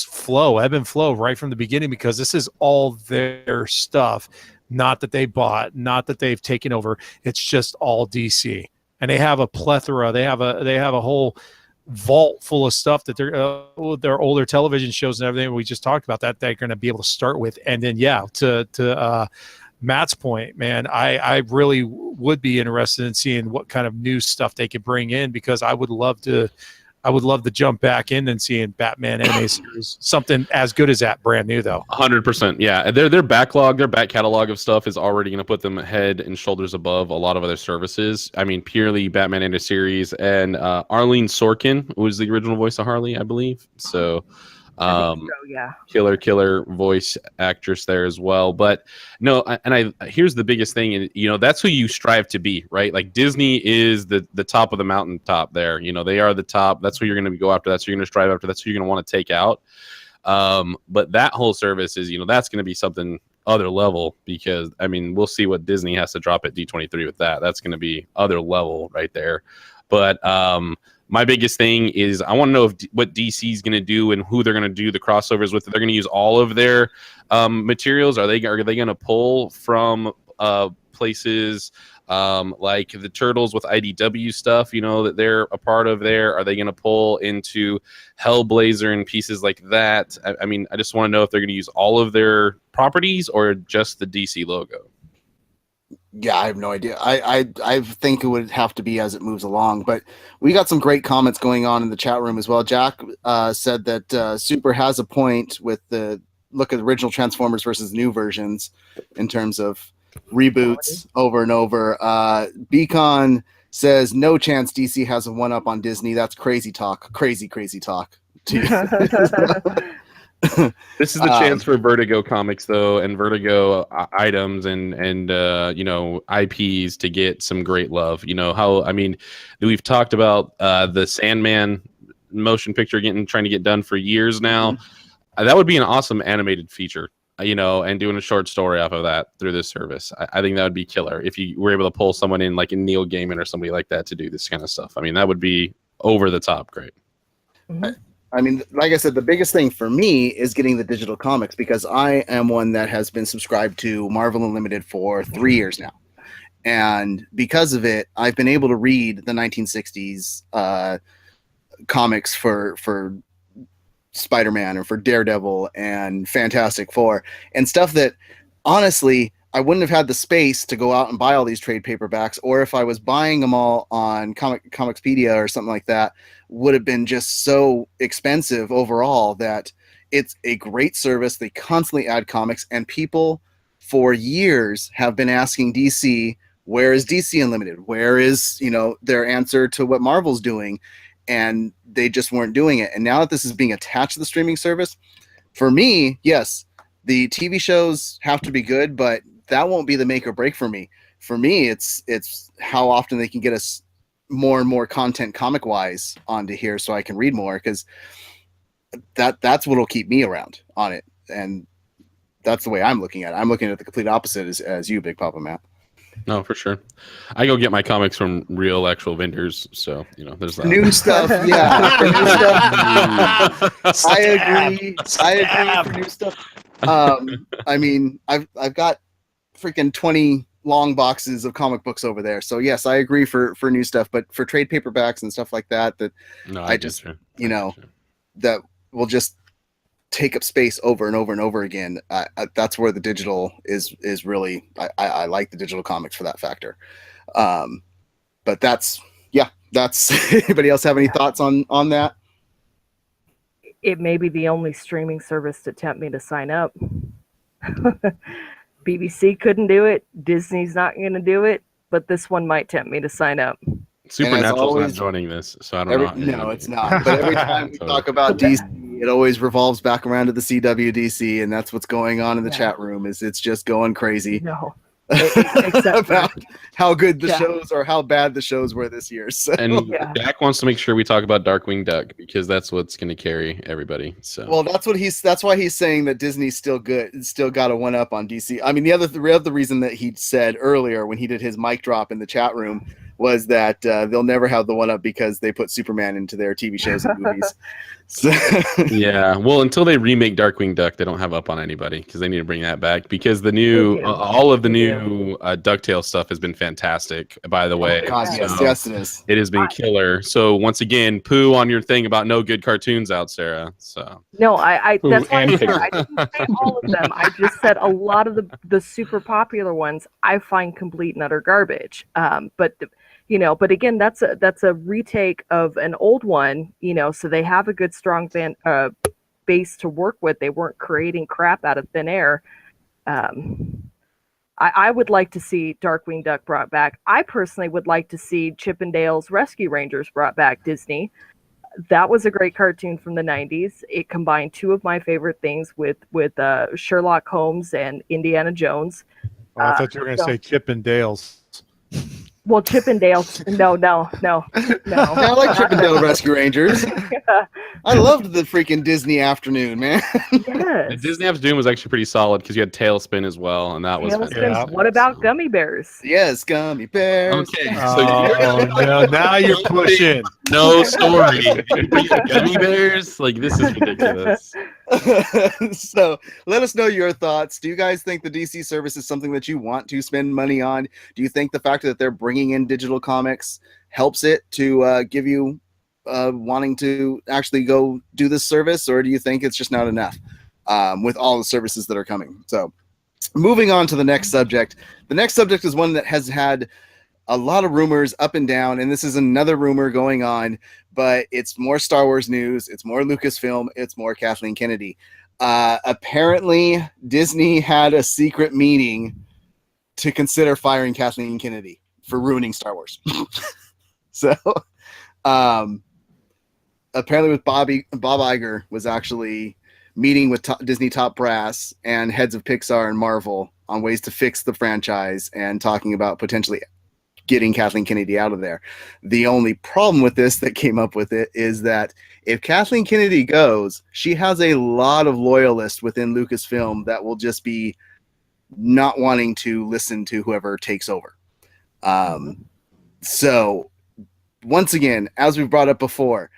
S3: flow, ebb and flow right from the beginning, because this is all their stuff, not that they bought, not that they've taken over. It's just all DC, and they have a plethora. They have a whole vault full of stuff that their older television shows and everything we just talked about that they're going to be able to start with. And then to Matt's point, man, I really would be interested in seeing what kind of new stuff they could bring in, because I would love to jump back in and seeing Batman anime series, something as good as that, brand new though.
S2: 100%, yeah. Their backlog, their back catalog of stuff is already going to put them head and shoulders above a lot of other services. I mean, purely Batman anime series, and Arlene Sorkin was the original voice of Harley, I believe. So
S5: I think so, yeah.
S2: Killer voice actress there as well. But no, here's the biggest thing, and that's who you strive to be, right? Like Disney is the top of the mountaintop there. They are the top. That's who you're going to go after. That's who you're going to strive after. That's who you're going to want to take out. But that whole service is, that's going to be something other level, because we'll see what Disney has to drop at D23 with that. That's going to be other level right there. But my biggest thing is I want to know what DC is going to do and who they're going to do the crossovers with. They're going to use all of their materials. Are they going to pull from places like the Turtles with IDW stuff, that they're a part of there? Are they going to pull into Hellblazer and pieces like that? I just want to know if they're going to use all of their properties or just the DC logo.
S1: Yeah, I have no idea. I think it would have to be as it moves along. But we got some great comments going on in the chat room as well. Jack said that Super has a point with the look at the original Transformers versus new versions in terms of reboots over and over. Beacon says no chance DC has a one-up on Disney. That's crazy talk. Crazy talk.
S2: This is the chance for Vertigo comics, though, and Vertigo items and IPs to get some great love. We've talked about the Sandman motion picture trying to get done for years now. Mm-hmm. That would be an awesome animated feature, and doing a short story off of that through this service. I think that would be killer if you were able to pull someone in like Neil Gaiman or somebody like that to do this kind of stuff. That would be over the top great.
S1: Mm-hmm. Like I said, the biggest thing for me is getting the digital comics, because I am one that has been subscribed to Marvel Unlimited for 3 years now. And because of it, I've been able to read the 1960s comics for Spider-Man or for Daredevil and Fantastic Four and stuff that, honestly, I wouldn't have had the space to go out and buy all these trade paperbacks, or if I was buying them all on Comicspedia or something like that, would have been just so expensive overall that it's a great service. They constantly add comics, and people for years have been asking DC, where is DC Unlimited? Where is, their answer to what Marvel's doing? And they just weren't doing it. And now that this is being attached to the streaming service, for me, yes, the TV shows have to be good, but that won't be the make or break for me. For me, it's how often they can get us more and more content comic wise onto here so I can read more, because that's what'll keep me around on it. And that's the way I'm looking at it. I'm looking at the complete opposite as you, Big Papa Matt.
S2: No, for sure. I go get my comics from real actual vendors, so there's that.
S1: New stuff, yeah. New stuff. I agree for new stuff. I've got freaking 20 long boxes of comic books over there. So yes, I agree for new stuff, but for trade paperbacks and stuff like that, that that will just take up space over and over and over again. That's where the digital is really, I like the digital comics for that factor. But that's anybody else have any thoughts on that?
S5: It may be the only streaming service to tempt me to sign up. BBC couldn't do it. Disney's not going to do it, but this one might tempt me to sign up.
S2: Supernatural's not joining this, so I don't know.
S1: No, it's not. But every time we talk about DC, it always revolves back around to the CWDC, and that's what's going on in the chat room. It's just going crazy.
S5: No.
S1: About how good the shows or how bad the shows were this year. So.
S2: And Jack wants to make sure we talk about Darkwing Duck, because that's what's going to carry everybody. So
S1: that's why he's saying that Disney's still good, still got a one up on DC. The other reason that he said earlier when he did his mic drop in the chat room was that they'll never have the one up because they put Superman into their TV shows and movies. So.
S2: Yeah, well, until they remake Darkwing Duck, they don't have up on anybody, because they need to bring that back, because the new all of the new DuckTales stuff has been fantastic, by the way.
S1: Oh, God, yes, it is.
S2: It has been killer. So once again, poo on your thing about no good cartoons out, Sarah. So
S5: no, that's why I didn't say all of them. I just said a lot of the super popular ones I find complete and utter garbage. But again, that's a retake of an old one, so they have a good strong base to work with. They weren't creating crap out of thin air. I would like to see Darkwing Duck brought back. I personally would like to see Chippendale's Rescue Rangers brought back, Disney. that was a great cartoon from the 90s. It combined two of my favorite things with Sherlock Holmes and Indiana Jones.
S3: Oh, I thought you were going to say Chip and Dale's.
S5: Well, Chip and Dale's. No.
S1: I like Chip and Dale Rescue Rangers. I loved the freaking Disney afternoon, man.
S2: The
S5: Yes.
S2: Disney Afternoon was actually pretty solid because you had Tailspin as well, and that was
S5: Tailspin.
S2: fantastic.
S5: What about Gummy Bears?
S1: Yes, gummy bears.
S2: Okay, so
S3: Oh, no, now you're pushing.
S2: no story. Gummy bears? Like, this is ridiculous.
S1: So let us know your thoughts. Do you guys think the DC service is something that you want to spend money on? Do you think the fact that they're bringing in digital comics helps it to give you wanting to actually go do this service, or do you think it's just not enough with all the services that are coming? So moving on to the next subject. The next subject is one that has had a lot of rumors up and down, and this is another rumor going on, but it's more Star Wars news, it's more Lucasfilm, it's more Kathleen Kennedy. Apparently, Disney had a secret meeting to consider firing Kathleen Kennedy for ruining Star Wars. So, apparently with Bob Iger was actually meeting with Disney top brass and heads of Pixar and Marvel on ways to fix the franchise and talking about potentially getting Kathleen Kennedy out of there. The only problem with this that came up with it is that if Kathleen Kennedy goes, she has a lot of loyalists within Lucasfilm that will just be not wanting to listen to whoever takes over. So once again, as we've brought up before,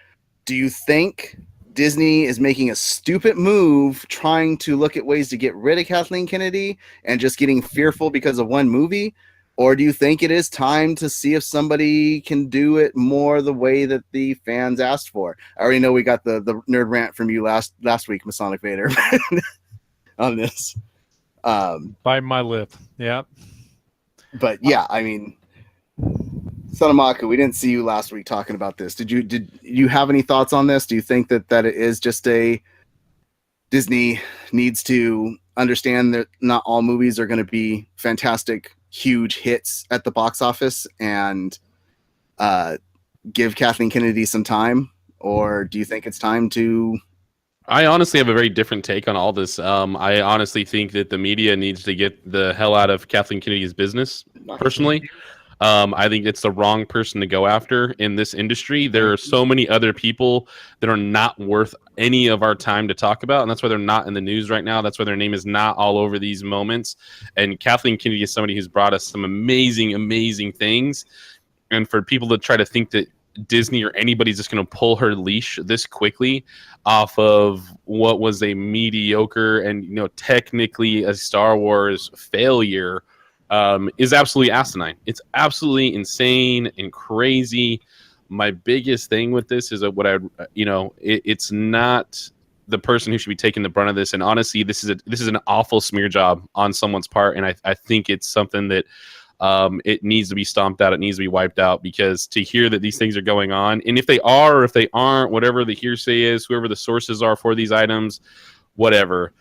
S1: do you think Disney is making a stupid move trying to look at ways to get rid of Kathleen Kennedy and just getting fearful because of one movie? Or do you think it is time to see if somebody can do it more the way that the fans asked for? I already know we got the nerd rant from you last week, Masonic Vader, on this.
S3: Bite my lip. Yeah.
S1: But yeah, I mean, Sonamaku, we didn't see you last week talking about this. Did you have any thoughts on this? Do you think that it is just a Disney needs to understand that not all movies are going to be fantastic, huge hits at the box office, and give Kathleen Kennedy some time? Or do you think it's time to...
S2: I honestly have a very different take on all this. I honestly think that the media needs to get the hell out of Kathleen Kennedy's business, personally. I think it's the wrong person to go after in this industry. There are so many other people that are not worth any of our time to talk about, and that's why they're not in the news right now. That's why their name is not all over these moments. And Kathleen Kennedy is somebody who's brought us some amazing, amazing things. And for people to try to think that Disney or anybody's just going to pull her leash this quickly off of what was a mediocre and, you know, technically a Star Wars failure is absolutely asinine. It's absolutely insane and crazy. My biggest thing with this is that it's not the person who should be taking the brunt of this. And honestly, this is an awful smear job on someone's part. And I think it's something that it needs to be stomped out. It needs to be wiped out, because to hear that these things are going on, and if they are or if they aren't, whatever the hearsay is, whoever the sources are for these items, whatever.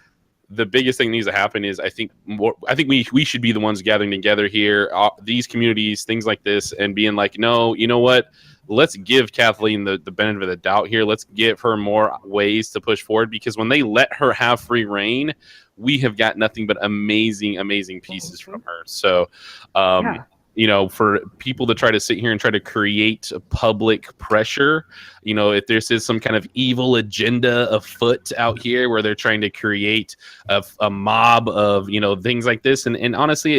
S2: The biggest thing that needs to happen is I think we should be the ones gathering together here, these communities, things like this, and being like, no, you know what? Let's give Kathleen the benefit of the doubt here. Let's give her more ways to push forward, because when they let her have free reign, we have got nothing but amazing, amazing pieces from her. So, you know, for people to try to sit here and try to create a public pressure, you know, if this is some kind of evil agenda afoot out here where they're trying to create a mob of, you know, things like this. And honestly,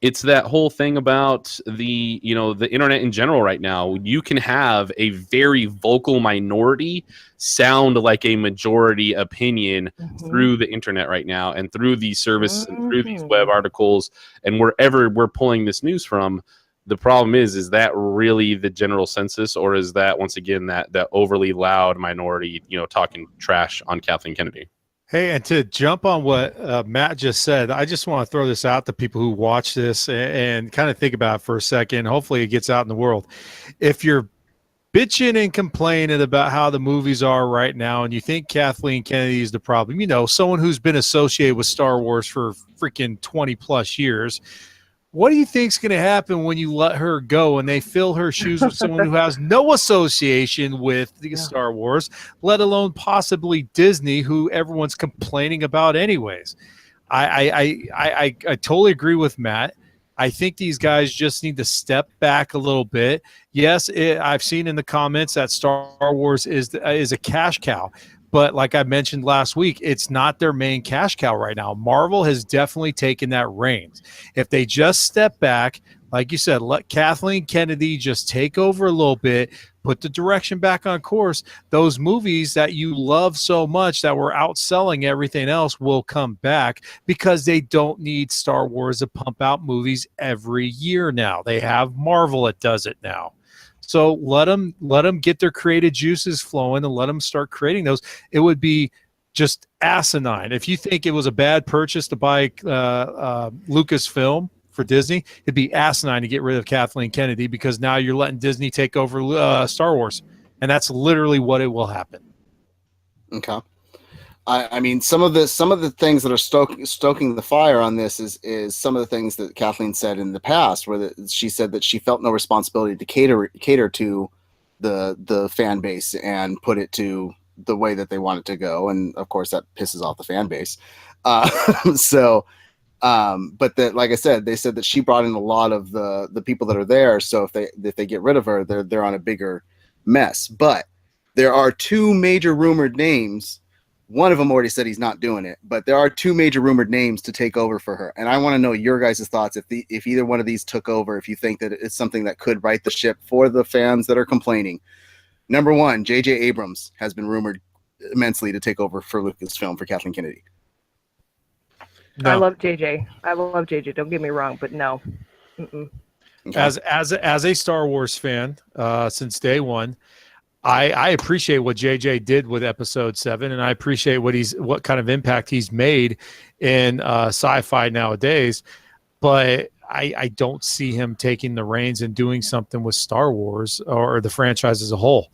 S2: it's that whole thing about the internet in general right now. You can have a very vocal minority sound like a majority opinion through the internet right now, and through these services and through these web articles and wherever we're pulling this news from. The problem is that really the general census, or is that once again that overly loud minority, you know, talking trash on Kathleen Kennedy?
S3: Hey, and to jump on what Matt just said, I just want to throw this out to people who watch this and kind of think about it for a second. Hopefully it gets out in the world. If you're bitching and complaining about how the movies are right now and you think Kathleen Kennedy is the problem, you know, someone who's been associated with Star Wars for freaking 20 plus years, What do you think's going to happen when you let her go and they fill her shoes with someone who has no association with the Star Wars, let alone possibly Disney, who everyone's complaining about anyways? I totally agree with Matt. I think these guys just need to step back a little bit. Yes, I've seen in the comments that Star Wars is a cash cow. But like I mentioned last week, it's not their main cash cow right now. Marvel has definitely taken that reins. If they just step back, like you said, let Kathleen Kennedy just take over a little bit, put the direction back on course, those movies that you love so much that were outselling everything else will come back because they don't need Star Wars to pump out movies every year now. They have Marvel that does it now. So let them get their creative juices flowing and let them start creating those. It would be just asinine. If you think it was a bad purchase to buy Lucasfilm for Disney, it'd be asinine to get rid of Kathleen Kennedy because now you're letting Disney take over Star Wars. And that's literally what it will happen.
S1: Okay. I mean, some of the things that are stoking the fire on this is some of the things that Kathleen said in the past, where she said that she felt no responsibility to cater to the fan base and put it to the way that they want it to go, and of course that pisses off the fan base. But that, like I said, they said that she brought in a lot of the people that are there. So if they get rid of her, they're on a bigger mess. But there are two major rumored names. One of them already said he's not doing it, but there are two major rumored names to take over for her. And I want to know your guys' thoughts if either one of these took over, if you think that it's something that could right the ship for the fans that are complaining. Number one, J.J. Abrams has been rumored immensely to take over for Lucasfilm for Kathleen Kennedy.
S5: No. I love JJ. Don't get me wrong, but no.
S3: Okay. As a Star Wars fan, since day one, I appreciate what JJ did with Episode 7, and I appreciate what kind of impact he's made in sci-fi nowadays. But I don't see him taking the reins and doing something with Star Wars or the franchise as a whole.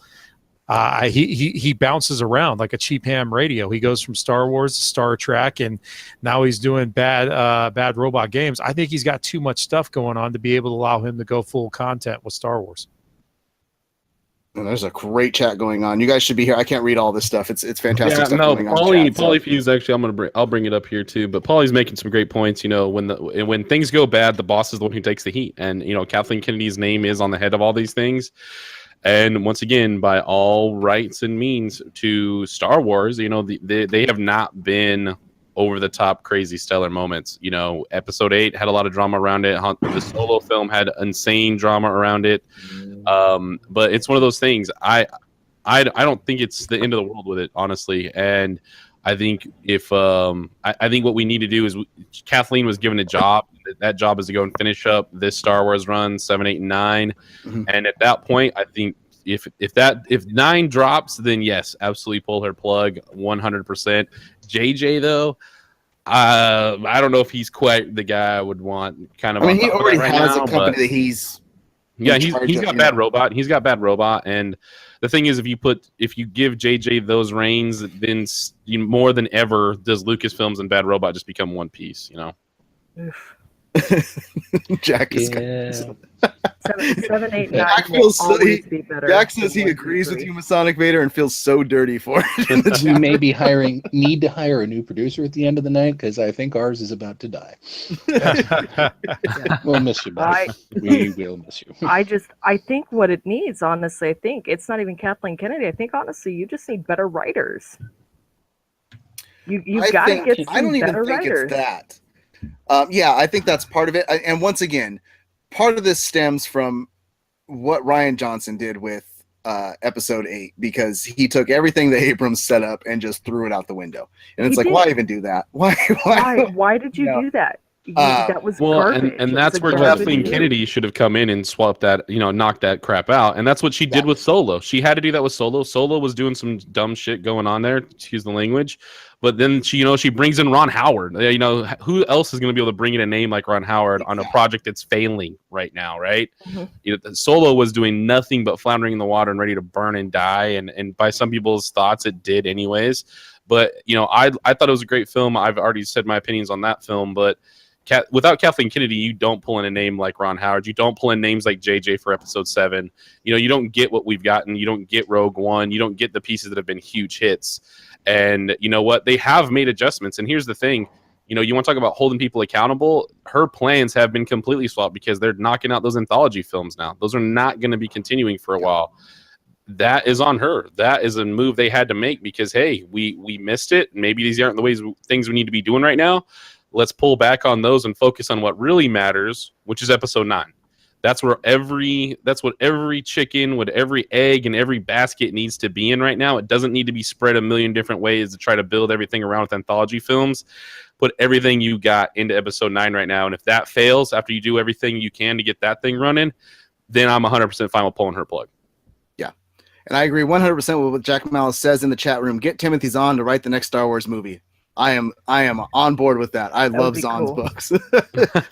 S3: He bounces around like a cheap ham radio. He goes from Star Wars to Star Trek, and now he's doing bad robot games. I think he's got too much stuff going on to be able to allow him to go full content with Star Wars.
S1: And there's a great chat going on. You guys should be here. I can't read all this stuff. It's fantastic stuff going on.
S2: Paulie Fuse, actually, I'll bring it up here too. But Paulie's making some great points. You know, when things go bad, the boss is the one who takes the heat. And you know, Kathleen Kennedy's name is on the head of all these things. And once again, by all rights and means to Star Wars, you know, they have not been over the top crazy stellar moments. You know, Episode 8 had a lot of drama around it. The Solo film had insane drama around it. But it's one of those things. I don't think it's the end of the world with it, honestly. And I think I think what we need to do is Kathleen was given a job. That job is to go and finish up this Star Wars run 7, 8, and 9. Mm-hmm. And at that point, I think if 9 drops, then yes, absolutely pull her plug 100%. JJ though, I don't know if he's quite the guy I would want. Kind of.
S1: I mean, he already has a company that he's.
S2: Yeah, he's got Bad Robot. He's got Bad Robot, and the thing is, if you give JJ those reins, then more than ever does Lucasfilms and Bad Robot just become one piece. You know.
S1: Jack is
S5: 7, 8, 9 will always be better.
S1: Jack says he agrees with you, Masonic Vader, and feels so dirty for it.
S4: We may be need to hire a new producer at the end of the night because I think ours is about to die. We'll miss you, buddy. We will miss you.
S5: I think what it needs, honestly, I think it's not even Kathleen Kennedy. I think honestly, you just need better writers. You've got to get some better writers.
S1: I don't even think it's that. Yeah, I think that's part of it. And once again, part of this stems from what Rian Johnson did with Episode 8, because he took everything that Abrams set up and just threw it out the window. And it's why even do that?
S5: Why did you do that? That was garbage.
S2: And that's where Kathleen Kennedy should have come in and swapped that, knocked that crap out. And that's what she did with Solo. She had to do that with Solo. Solo was doing some dumb shit going on there, excuse the language. But then she brings in Ron Howard. Who else is going to be able to bring in a name like Ron Howard on a project that's failing right now, right? Mm-hmm. Solo was doing nothing but floundering in the water and ready to burn and die. And by some people's thoughts, it did anyways. But, I thought it was a great film. I've already said my opinions on that film. But, without Kathleen Kennedy, you don't pull in a name like Ron Howard. You don't pull in names like JJ for episode 7. You know, you don't get what we've gotten. You don't get Rogue One. You don't get the pieces that have been huge hits. And you know what? They have made adjustments. And here's the thing. You know, you want to talk about holding people accountable. Her plans have been completely swapped because they're knocking out those anthology films now. Those are not going to be continuing for a while. That is on her. That is a move they had to make because, hey, we missed it. Maybe these aren't the things we need to be doing right now. Let's pull back on those and focus on what really matters, which is episode 9. That's what every chicken, what every egg and every basket needs to be in right now. It doesn't need to be spread a million different ways to try to build everything around with anthology films. Put everything you got into episode 9 right now. And if that fails after you do everything you can to get that thing running, then I'm 100% fine with pulling her plug.
S1: Yeah. And I agree 100% with what Jack Malice says in the chat room. Get Timothy Zahn to write the next Star Wars movie. I am on board with that. I love Zahn's books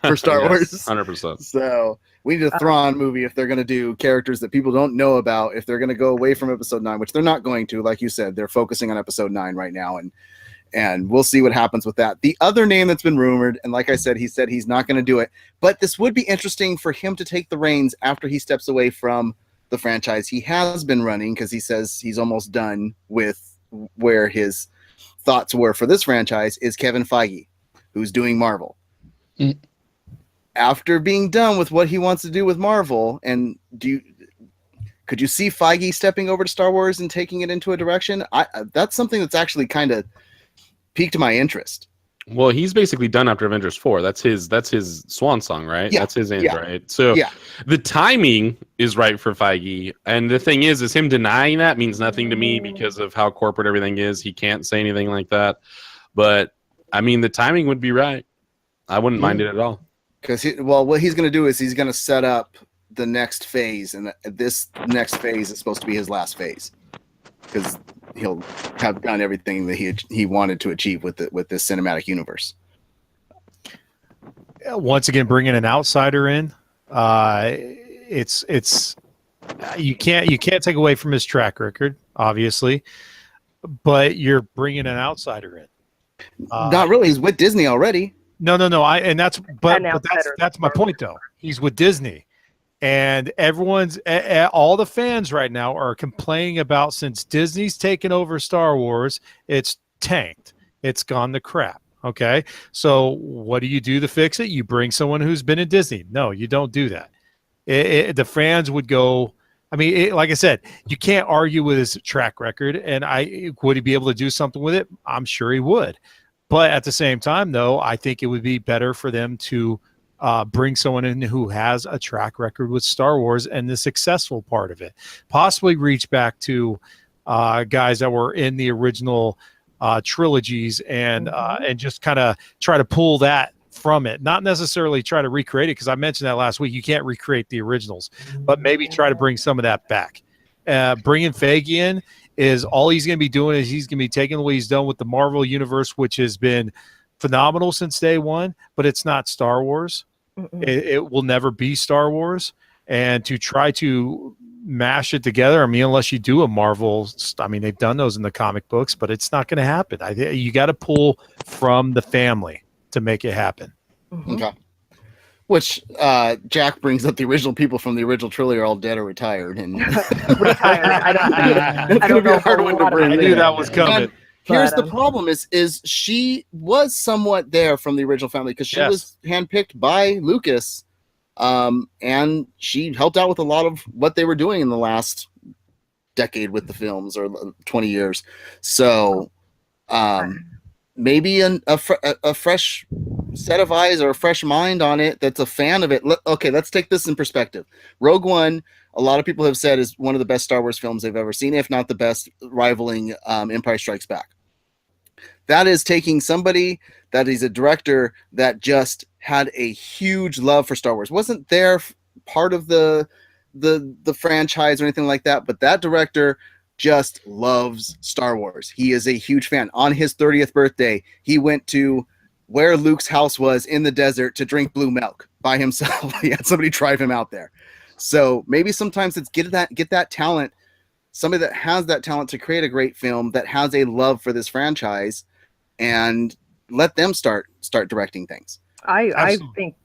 S1: for Star Wars.
S2: 100%.
S1: So we need a Thrawn movie if they're going to do characters that people don't know about. If they're going to go away from episode 9, which they're not going to, like you said, they're focusing on episode 9 right now, and we'll see what happens with that. The other name that's been rumored, and like I said he's not going to do it, but this would be interesting for him to take the reins after he steps away from the franchise he has been running, because he says he's almost done with where his thoughts were for this franchise, is Kevin Feige, who's doing Marvel. After being done with what he wants to do with Marvel, and could you see Feige stepping over to Star Wars and taking it into a direction? That's something that's actually kind of piqued my interest.
S2: Well, he's basically done after Avengers 4. That's his swan song, right?
S1: Yeah.
S2: That's his end, right? So the timing is right for Feige. And the thing is him denying that means nothing to me because of how corporate everything is. He can't say anything like that. But, I mean, the timing would be right. I wouldn't mind it at all.
S1: Because, what he's going to do is he's going to set up the next phase. And this next phase is supposed to be his last phase. Because he'll have done everything that he wanted to achieve with this cinematic universe.
S3: Once again, bringing an outsider in, it's you can't take away from his track record, obviously, but you're bringing an outsider in.
S1: Not really. He's with Disney already.
S3: No. That's my point though. He's with Disney. And all the fans right now are complaining about, since Disney's taken over Star Wars, it's tanked. It's gone to crap. Okay. So what do you do to fix it? You bring someone who's been in Disney. No, you don't do that. The fans would go, I mean, like I said, you can't argue with his track record. And would he be able to do something with it? I'm sure he would. But at the same time, though, I think it would be better for them to bring someone in who has a track record with Star Wars and the successful part of it. Possibly reach back to guys that were in the original trilogies and just kind of try to pull that from it. Not necessarily try to recreate it, because I mentioned that last week. You can't recreate the originals, but maybe try to bring some of that back. Bringing Feige in is all he's going to be doing is he's going to be taking what he's done with the Marvel universe, which has been phenomenal since day one, but it's not Star Wars. It will never be Star Wars. And to try to mash it together, I mean, unless you do a Marvel, I mean, they've done those in the comic books, but it's not going to happen. You got to pull from the family to make it happen.
S1: Okay. Which Jack brings up, the original people from the original trilogy are all dead or retired. And
S5: Retired. I don't know.
S1: A hard one to bring.
S3: I knew that was coming.
S1: And here's the problem: is she was somewhat there from the original family, because she was handpicked by Lucas, and she helped out with a lot of what they were doing in the last decade with the films, or 20 years. So maybe a fresh set of eyes or a fresh mind on it that's a fan of it. Okay, let's take this in perspective. Rogue One, a lot of people have said, is one of the best Star Wars films they've ever seen, if not the best, rivaling Empire Strikes Back. That is taking somebody that is a director that just had a huge love for Star Wars. Wasn't there part of the franchise or anything like that, but that director just loves Star Wars. He is a huge fan. On his 30th birthday, he went to where Luke's house was in the desert to drink blue milk by himself. He had somebody drive him out there. So maybe sometimes it's get that talent, somebody that has that talent to create a great film, that has a love for this franchise, and let them start directing things.
S5: I
S3: Absolutely.
S5: think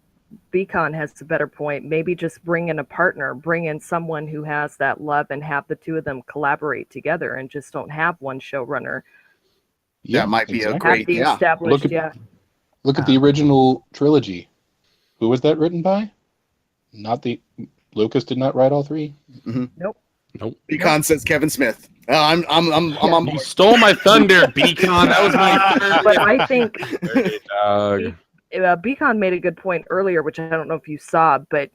S5: Beacon has a better point. Maybe just bring in a partner, bring in someone who has that love, and have the two of them collaborate together, and just don't have one showrunner.
S1: That might be a
S5: Have
S1: great,
S5: the
S1: yeah.
S5: established,
S4: Look at the original trilogy. Who was that written by? Not the Lucas did not write all three.
S5: Nope.
S1: Pecan says Kevin Smith. I'm on
S2: You
S1: board.
S2: stole my thunder, Beacon. That was my third.
S5: But I think
S2: Dog.
S5: Beacon made a good point earlier, which I don't know if you saw, but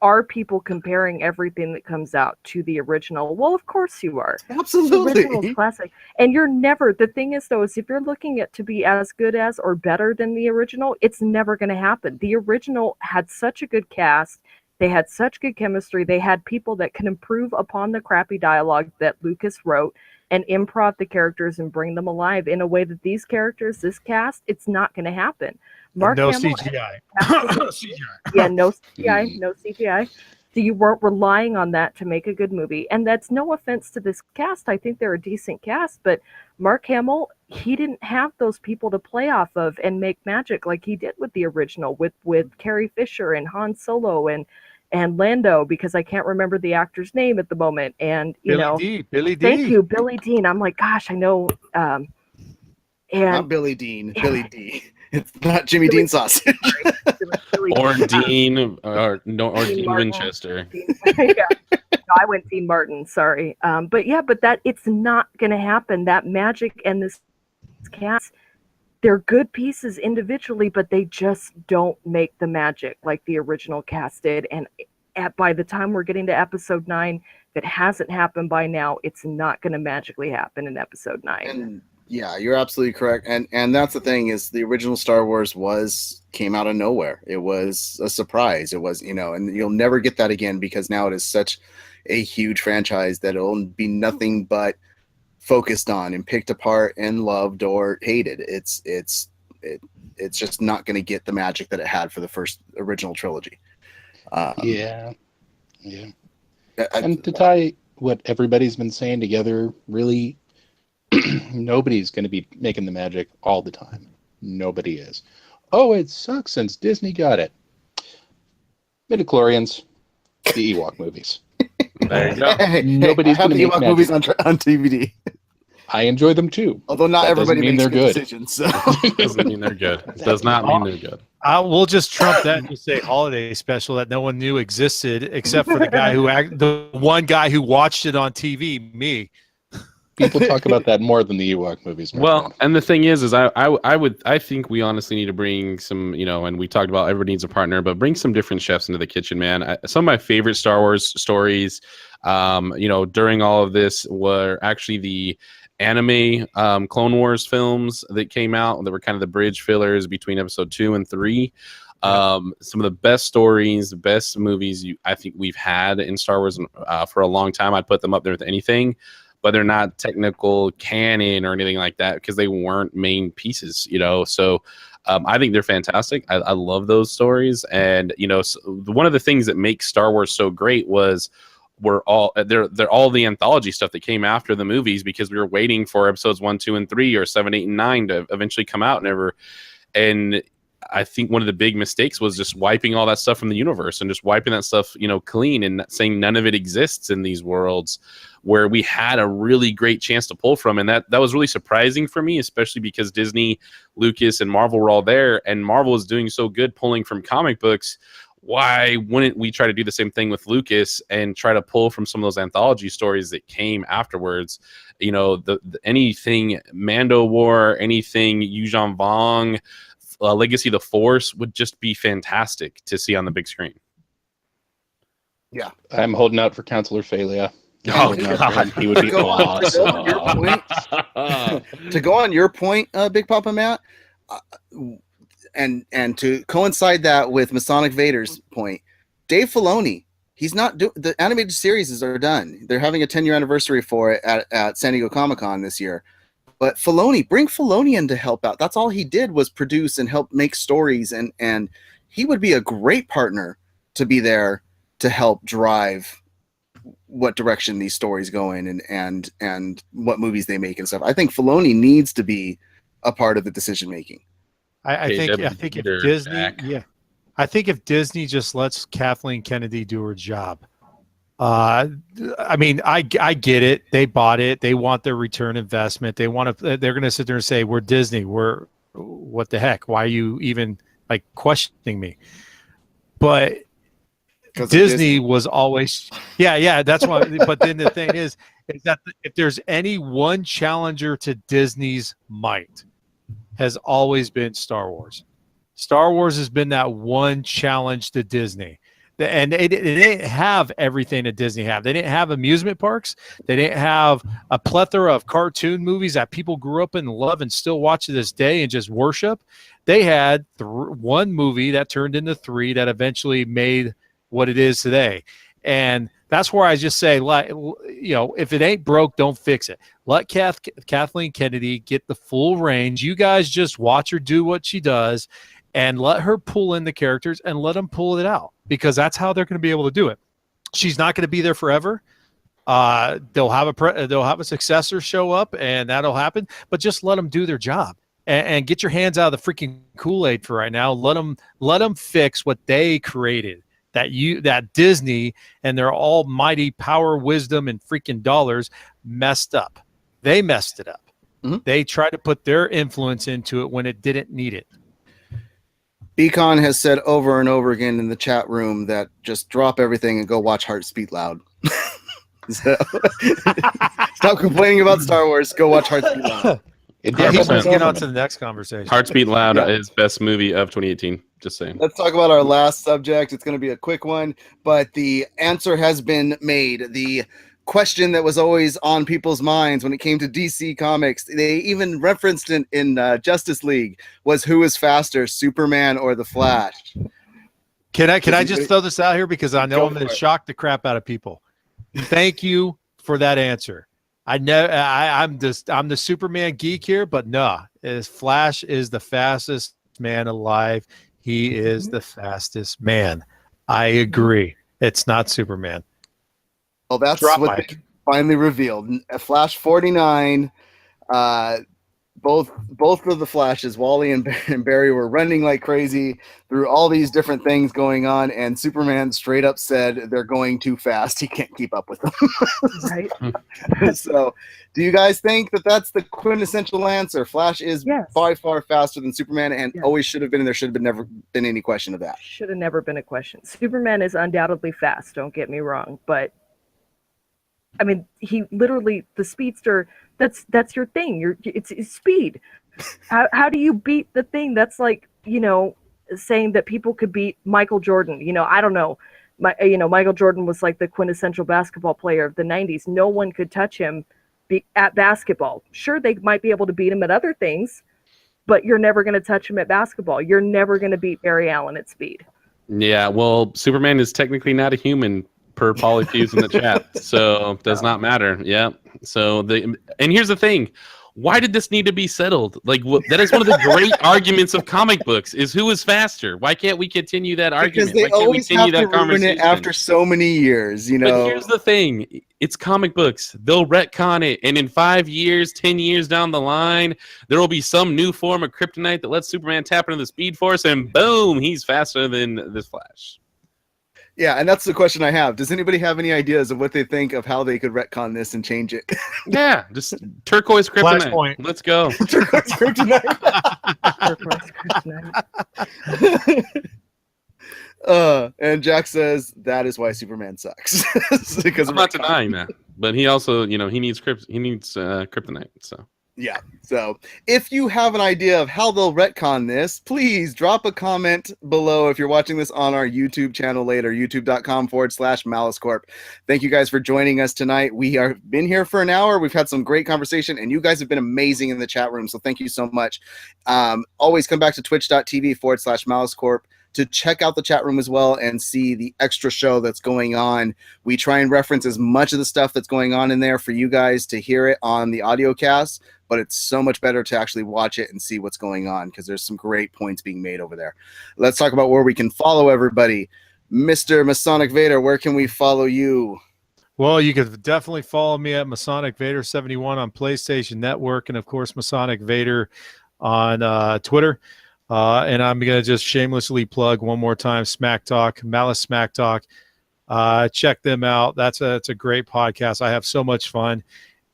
S5: are people comparing everything that comes out to the original? Well, of course you are. The original's
S1: Absolutely.
S5: classic. And you're never, the thing is though, is if you're looking at to be as good as or better than the original, it's never going to happen. The original had such a good cast. They had such good chemistry. They had people that can improve upon the crappy dialogue that Lucas wrote and improv the characters and bring them alive in a way that these characters, this cast, it's not going to happen. Mark
S3: No
S5: Hamill,
S3: CGI.
S5: yeah, no CGI, no CGI. So you weren't relying on that to make a good movie. And that's no offense to this cast. I think they're a decent cast, but Mark Hamill, he didn't have those people to play off of and make magic like he did with the original, with Carrie Fisher and Han Solo and Lando, because I can't remember the actor's name at the moment. And
S3: Billy D.
S5: thank you, Billy Dean. I'm like, gosh, I know.
S1: Not
S5: And
S1: Billy Dean. Billy D. It's not Jimmy Dean sausage.
S5: Billy
S2: Or
S5: Dean.
S2: Dean, or Dean
S5: Martin.
S2: Winchester.
S5: Yeah. No, I went Dean Martin, sorry. But that it's not going to happen. That magic and this cast, they're good pieces individually, but they just don't make the magic like the original cast did. And by the time we're getting to episode 9, if it hasn't happened by now, it's not going to magically happen in episode 9.
S1: And yeah, you're absolutely correct. And that's the thing, is the original Star Wars came out of nowhere. It was a surprise. It was, and you'll never get that again, because now it is such a huge franchise that it'll be nothing but focused on and picked apart and loved or hated. It's just not going to get the magic that it had for the first original trilogy.
S4: Yeah. And to tie what everybody's been saying together, really, nobody's going to be making the magic all the time. Nobody is. Oh, it sucks since Disney got it. Midichlorians, the Ewok movies.
S2: There you go.
S4: Nobody's
S1: I have
S4: going to
S1: the
S4: make
S1: Ewok
S4: magic.
S1: movies on DVD.
S4: I enjoy them too.
S1: Although not
S4: That doesn't
S1: everybody
S4: mean
S1: makes
S4: they're
S1: good
S4: good.
S1: decisions. So.
S2: Doesn't mean they're good. It does not mean they're good.
S3: We'll just trump that and just say holiday special that no one knew existed except for the one guy who watched it on TV, me.
S4: People talk about that more than the Ewok movies. my
S2: Well,
S4: friend.
S2: and the thing is I think we honestly need to bring some, and we talked about everybody needs a partner, but bring some different chefs into the kitchen, man. Some of my favorite Star Wars stories, during all of this were actually the anime Clone Wars films that came out that were kind of the bridge fillers between episode 2 and 3. Some of the best stories, the best movies I think we've had in Star Wars for a long time. I'd put them up there with anything, but they're not technical canon or anything like that because they weren't main pieces, So I think they're fantastic. I love those stories, and one of the things that makes Star Wars so great was they're all the anthology stuff that came after the movies, because we were waiting for episodes 1, 2, and 3, or 7, 8, and 9 to eventually come out. And I think one of the big mistakes was just wiping all that stuff from the universe and just wiping that stuff, clean, and saying none of it exists in these worlds where we had a really great chance to pull from. And that was really surprising for me, especially because Disney, Lucas, and Marvel were all there, and Marvel is doing so good pulling from comic books. Why wouldn't we try to do the same thing with Lucas and try to pull from some of those anthology stories that came afterwards? Anything Mando War, anything Yuuzhan Vong, Legacy of the Force would just be fantastic to see on the big screen.
S1: Yeah,
S4: I'm holding out for Counselor Failure.
S2: Oh, God.
S4: He would be awesome.
S1: To go on your point, Big Papa Matt, and to coincide that with Masonic Vader's point, Dave Filoni, he's not the animated series are done. They're having a 10-year anniversary for it at San Diego Comic-Con this year. But bring Filoni in to help out. That's all he did was produce and help make stories, and he would be a great partner to be there to help drive what direction these stories go in and what movies they make and stuff. I think Filoni needs to be a part of the decision making.
S3: I think if
S2: Peter
S3: Disney,
S2: Jack.
S3: I think if Disney just lets Kathleen Kennedy do her job. I mean, I get it. They bought it. They want their return investment. They're going to sit there and say, "We're Disney. What the heck? Why are you even like questioning me?" But Disney was always, yeah. That's why. But then the thing is that if there's any one challenger to Disney's might, has always been Star Wars. Star Wars has been that one challenge to Disney. And they didn't have everything that Disney have. They didn't have amusement parks. They didn't have a plethora of cartoon movies that people grew up in and love and still watch to this day and just worship. They had one movie that turned into three that eventually made what it is today. And that's where I just say, if it ain't broke, don't fix it. Let Kathleen Kennedy get the full range. You guys just watch her do what she does and let her pull in the characters and let them pull it out, because that's how they're going to be able to do it. She's not going to be there forever. They'll have a successor show up, and that'll happen. But just let them do their job and get your hands out of the freaking Kool-Aid for right now. Let them fix what they created. That Disney and their almighty power, wisdom, and freaking dollars messed up. They messed it up. Mm-hmm. They tried to put their influence into it when it didn't need it.
S1: Beacon has said over and over again in the chat room that just drop everything and go watch Hearts Beat Loud. So, stop complaining about Star Wars. Go watch Hearts Beat Loud.
S3: He's get on to the next conversation.
S2: Hearts Beat Loud is best movie of 2018. Just saying.
S1: Let's talk about our last subject. It's going to be a quick one, but the answer has been made. The question that was always on people's minds when it came to DC Comics, they even referenced it in Justice League, was who is faster, Superman or the Flash?
S3: Can I just throw this out here, because I know I'm going to shock the crap out of people. Thank you for that answer. I'm the Superman geek here, but Flash is the fastest man alive. He is the fastest man. I agree. It's not Superman.
S1: Well, that's what they finally revealed. Flash 49. Both of the Flashes, Wally and Barry, were running like crazy through all these different things going on, and Superman straight up said they're going too fast. He can't keep up with them.
S5: Right.
S1: So, do you guys think that that's the quintessential answer? Flash is by far faster than Superman, and always should have been, and there should have never been any question of that.
S5: Should have never been a question. Superman is undoubtedly fast, don't get me wrong, but I mean, he literally, the speedster, that's your thing. It's speed. How do you beat the thing? That's like, saying that people could beat Michael Jordan. I don't know. Michael Jordan was like the quintessential basketball player of the 90s. No one could touch him at basketball. Sure, they might be able to beat him at other things, but you're never going to touch him at basketball. You're never going to beat Barry Allen at speed.
S2: Yeah, well, Superman is technically not a human, per Polyfuse in the chat, so does not matter. Yeah. So and here's the thing: why did this need to be settled? Like, that is one of the great arguments of comic books: is who is faster. Why can't we continue that argument?
S1: Because they always have to ruin it after so many years, But
S2: here's the thing: it's comic books. They'll retcon it, and in 5 years, 10 years down the line, there will be some new form of kryptonite that lets Superman tap into the Speed Force, and boom, he's faster than this Flash.
S1: Yeah, and that's the question I have. Does anybody have any ideas of what they think of how they could retcon this and change it?
S2: Yeah, just turquoise kryptonite. Let's go.
S1: Turquoise kryptonite. And Jack says that is why Superman sucks.
S2: I'm not denying that, but he also, he needs kryptonite. So.
S1: Yeah. So if you have an idea of how they'll retcon this, please drop a comment below if you're watching this on our YouTube channel later, youtube.com/MaliceCorp. Thank you guys for joining us tonight. We have been here for an hour. We've had some great conversation, and you guys have been amazing in the chat room. So thank you so much. Always come back to twitch.tv/MaliceCorp to check out the chat room as well and see the extra show that's going on. We try and reference as much of the stuff that's going on in there for you guys to hear it on the audio cast, but it's so much better to actually watch it and see what's going on, because there's some great points being made over there. Let's talk about where we can follow everybody. Mr. Masonic Vader, where can we follow you?
S3: Well, you could definitely follow me at Masonic Vader 71 on PlayStation Network, and of course Masonic Vader on Twitter. And I'm going to just shamelessly plug one more time Smack Talk, Malice Smack Talk. Check them out. It's a great podcast. I have so much fun.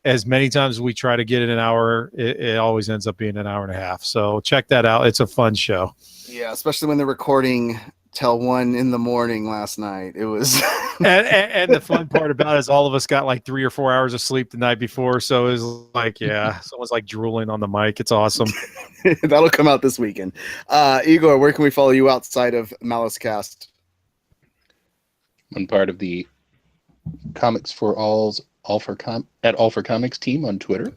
S3: As many times as we try to get in an hour, it always ends up being an hour and a half. So check that out. It's a fun show.
S1: Yeah, especially when they're recording till 1 a.m. last night. It was
S3: and the fun part about it is all of us got like 3 or 4 hours of sleep the night before. So it was like, yeah, someone's like drooling on the mic. It's awesome.
S1: That'll come out this weekend. Igor, where can we follow you outside of MaliceCast?
S4: I'm part of the Comics for All's All for Comics team on Twitter,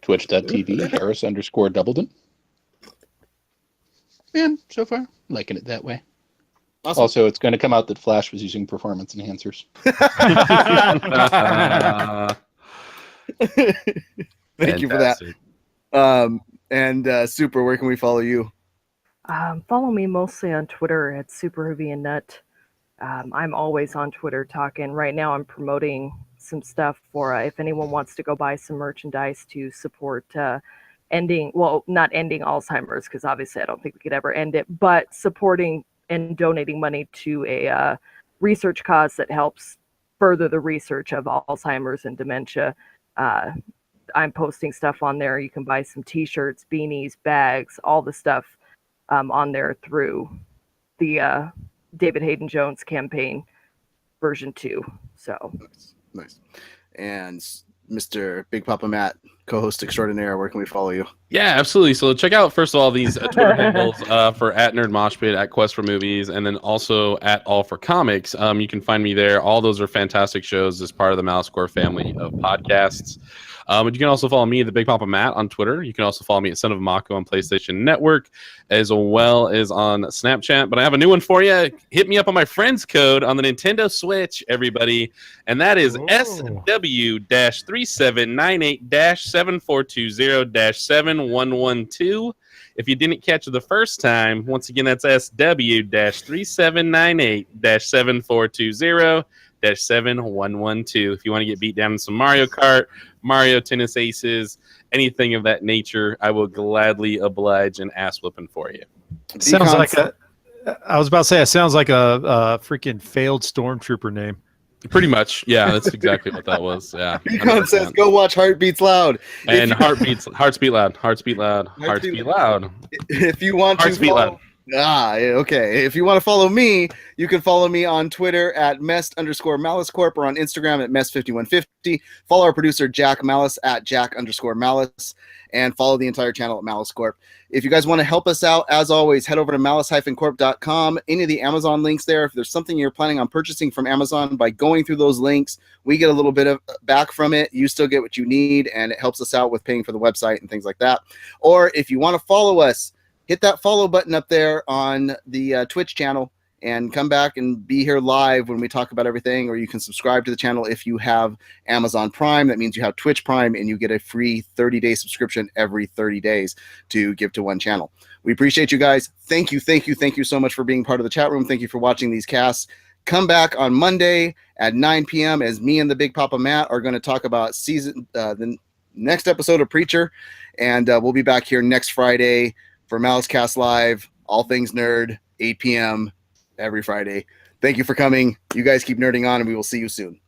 S4: twitch.tv, Harris_Doubleton. And so far, liking it that way.
S1: Awesome.
S4: Also, it's going to come out that Flash was using performance enhancers.
S1: Thank you for that. And Super, where can we follow you?
S5: Follow me mostly on Twitter at Super Heavy and Nut. I'm always on Twitter talking. Right now, I'm promoting some stuff for if anyone wants to go buy some merchandise to support not ending Alzheimer's, because obviously I don't think we could ever end it, but supporting and donating money to a research cause that helps further the research of Alzheimer's and dementia. I'm posting stuff on there. You can buy some t-shirts, beanies, bags, all the stuff on there through the David Hayden Jones campaign version 2. So
S1: nice. And Mr. Big Papa Matt, co-host extraordinaire, where can we follow you?
S2: Yeah, absolutely. So check out, first of all, these Twitter handles for @NerdMoshPit, @QuestForMovies, and then also @AllForComics. You can find me there. All those are fantastic shows as part of the MaliceCore family of podcasts. But you can also follow me, the Big Papa Matt, on Twitter. You can also follow me at Son of Mako on PlayStation Network, as well as on Snapchat. But I have a new one for you. Hit me up on my friend's code on the Nintendo Switch, everybody. And that is SW-3798742-7112. If you didn't catch it the first time, once again, that's SW-3798-7420-7112. If you want to get beat down in some Mario Kart, Mario Tennis Aces, anything of that nature, I will gladly oblige and ass whooping for you.
S3: Sounds like I was about to say, it sounds like a freaking failed stormtrooper name.
S2: Pretty much, yeah, that's exactly what that was. Yeah.
S1: Econ says, "Go watch Heartbeats Loud."
S2: And hearts beat loud.
S1: If you want
S2: Hearts
S1: to
S2: beat
S1: follow,
S2: loud.
S1: okay. If you want to follow me, you can follow me on Twitter at @mest_MaliceCorp or on Instagram at mest5150. Follow our producer Jack Malice at Jack_Malice, and follow the entire channel at MaliceCorp. If you guys want to help us out, as always, head over to malice-corp.com. Any of the Amazon links there. If there's something you're planning on purchasing from Amazon, by going through those links, we get a little bit of back from it. You still get what you need, and it helps us out with paying for the website and things like that. Or if you want to follow us, hit that follow button up there on the Twitch channel and come back and be here live when we talk about everything. Or you can subscribe to the channel if you have Amazon Prime. That means you have Twitch Prime, and you get a free 30-day subscription every 30 days to give to one channel. We appreciate you guys. Thank you so much for being part of the chat room. Thank you for watching these casts. Come back on Monday at 9 p.m. as me and the Big Papa Matt are going to talk about the next episode of Preacher. And we'll be back here next Friday for MaliceCast Live, all things nerd, 8 p.m. every Friday. Thank you for coming. You guys keep nerding on, and we will see you soon.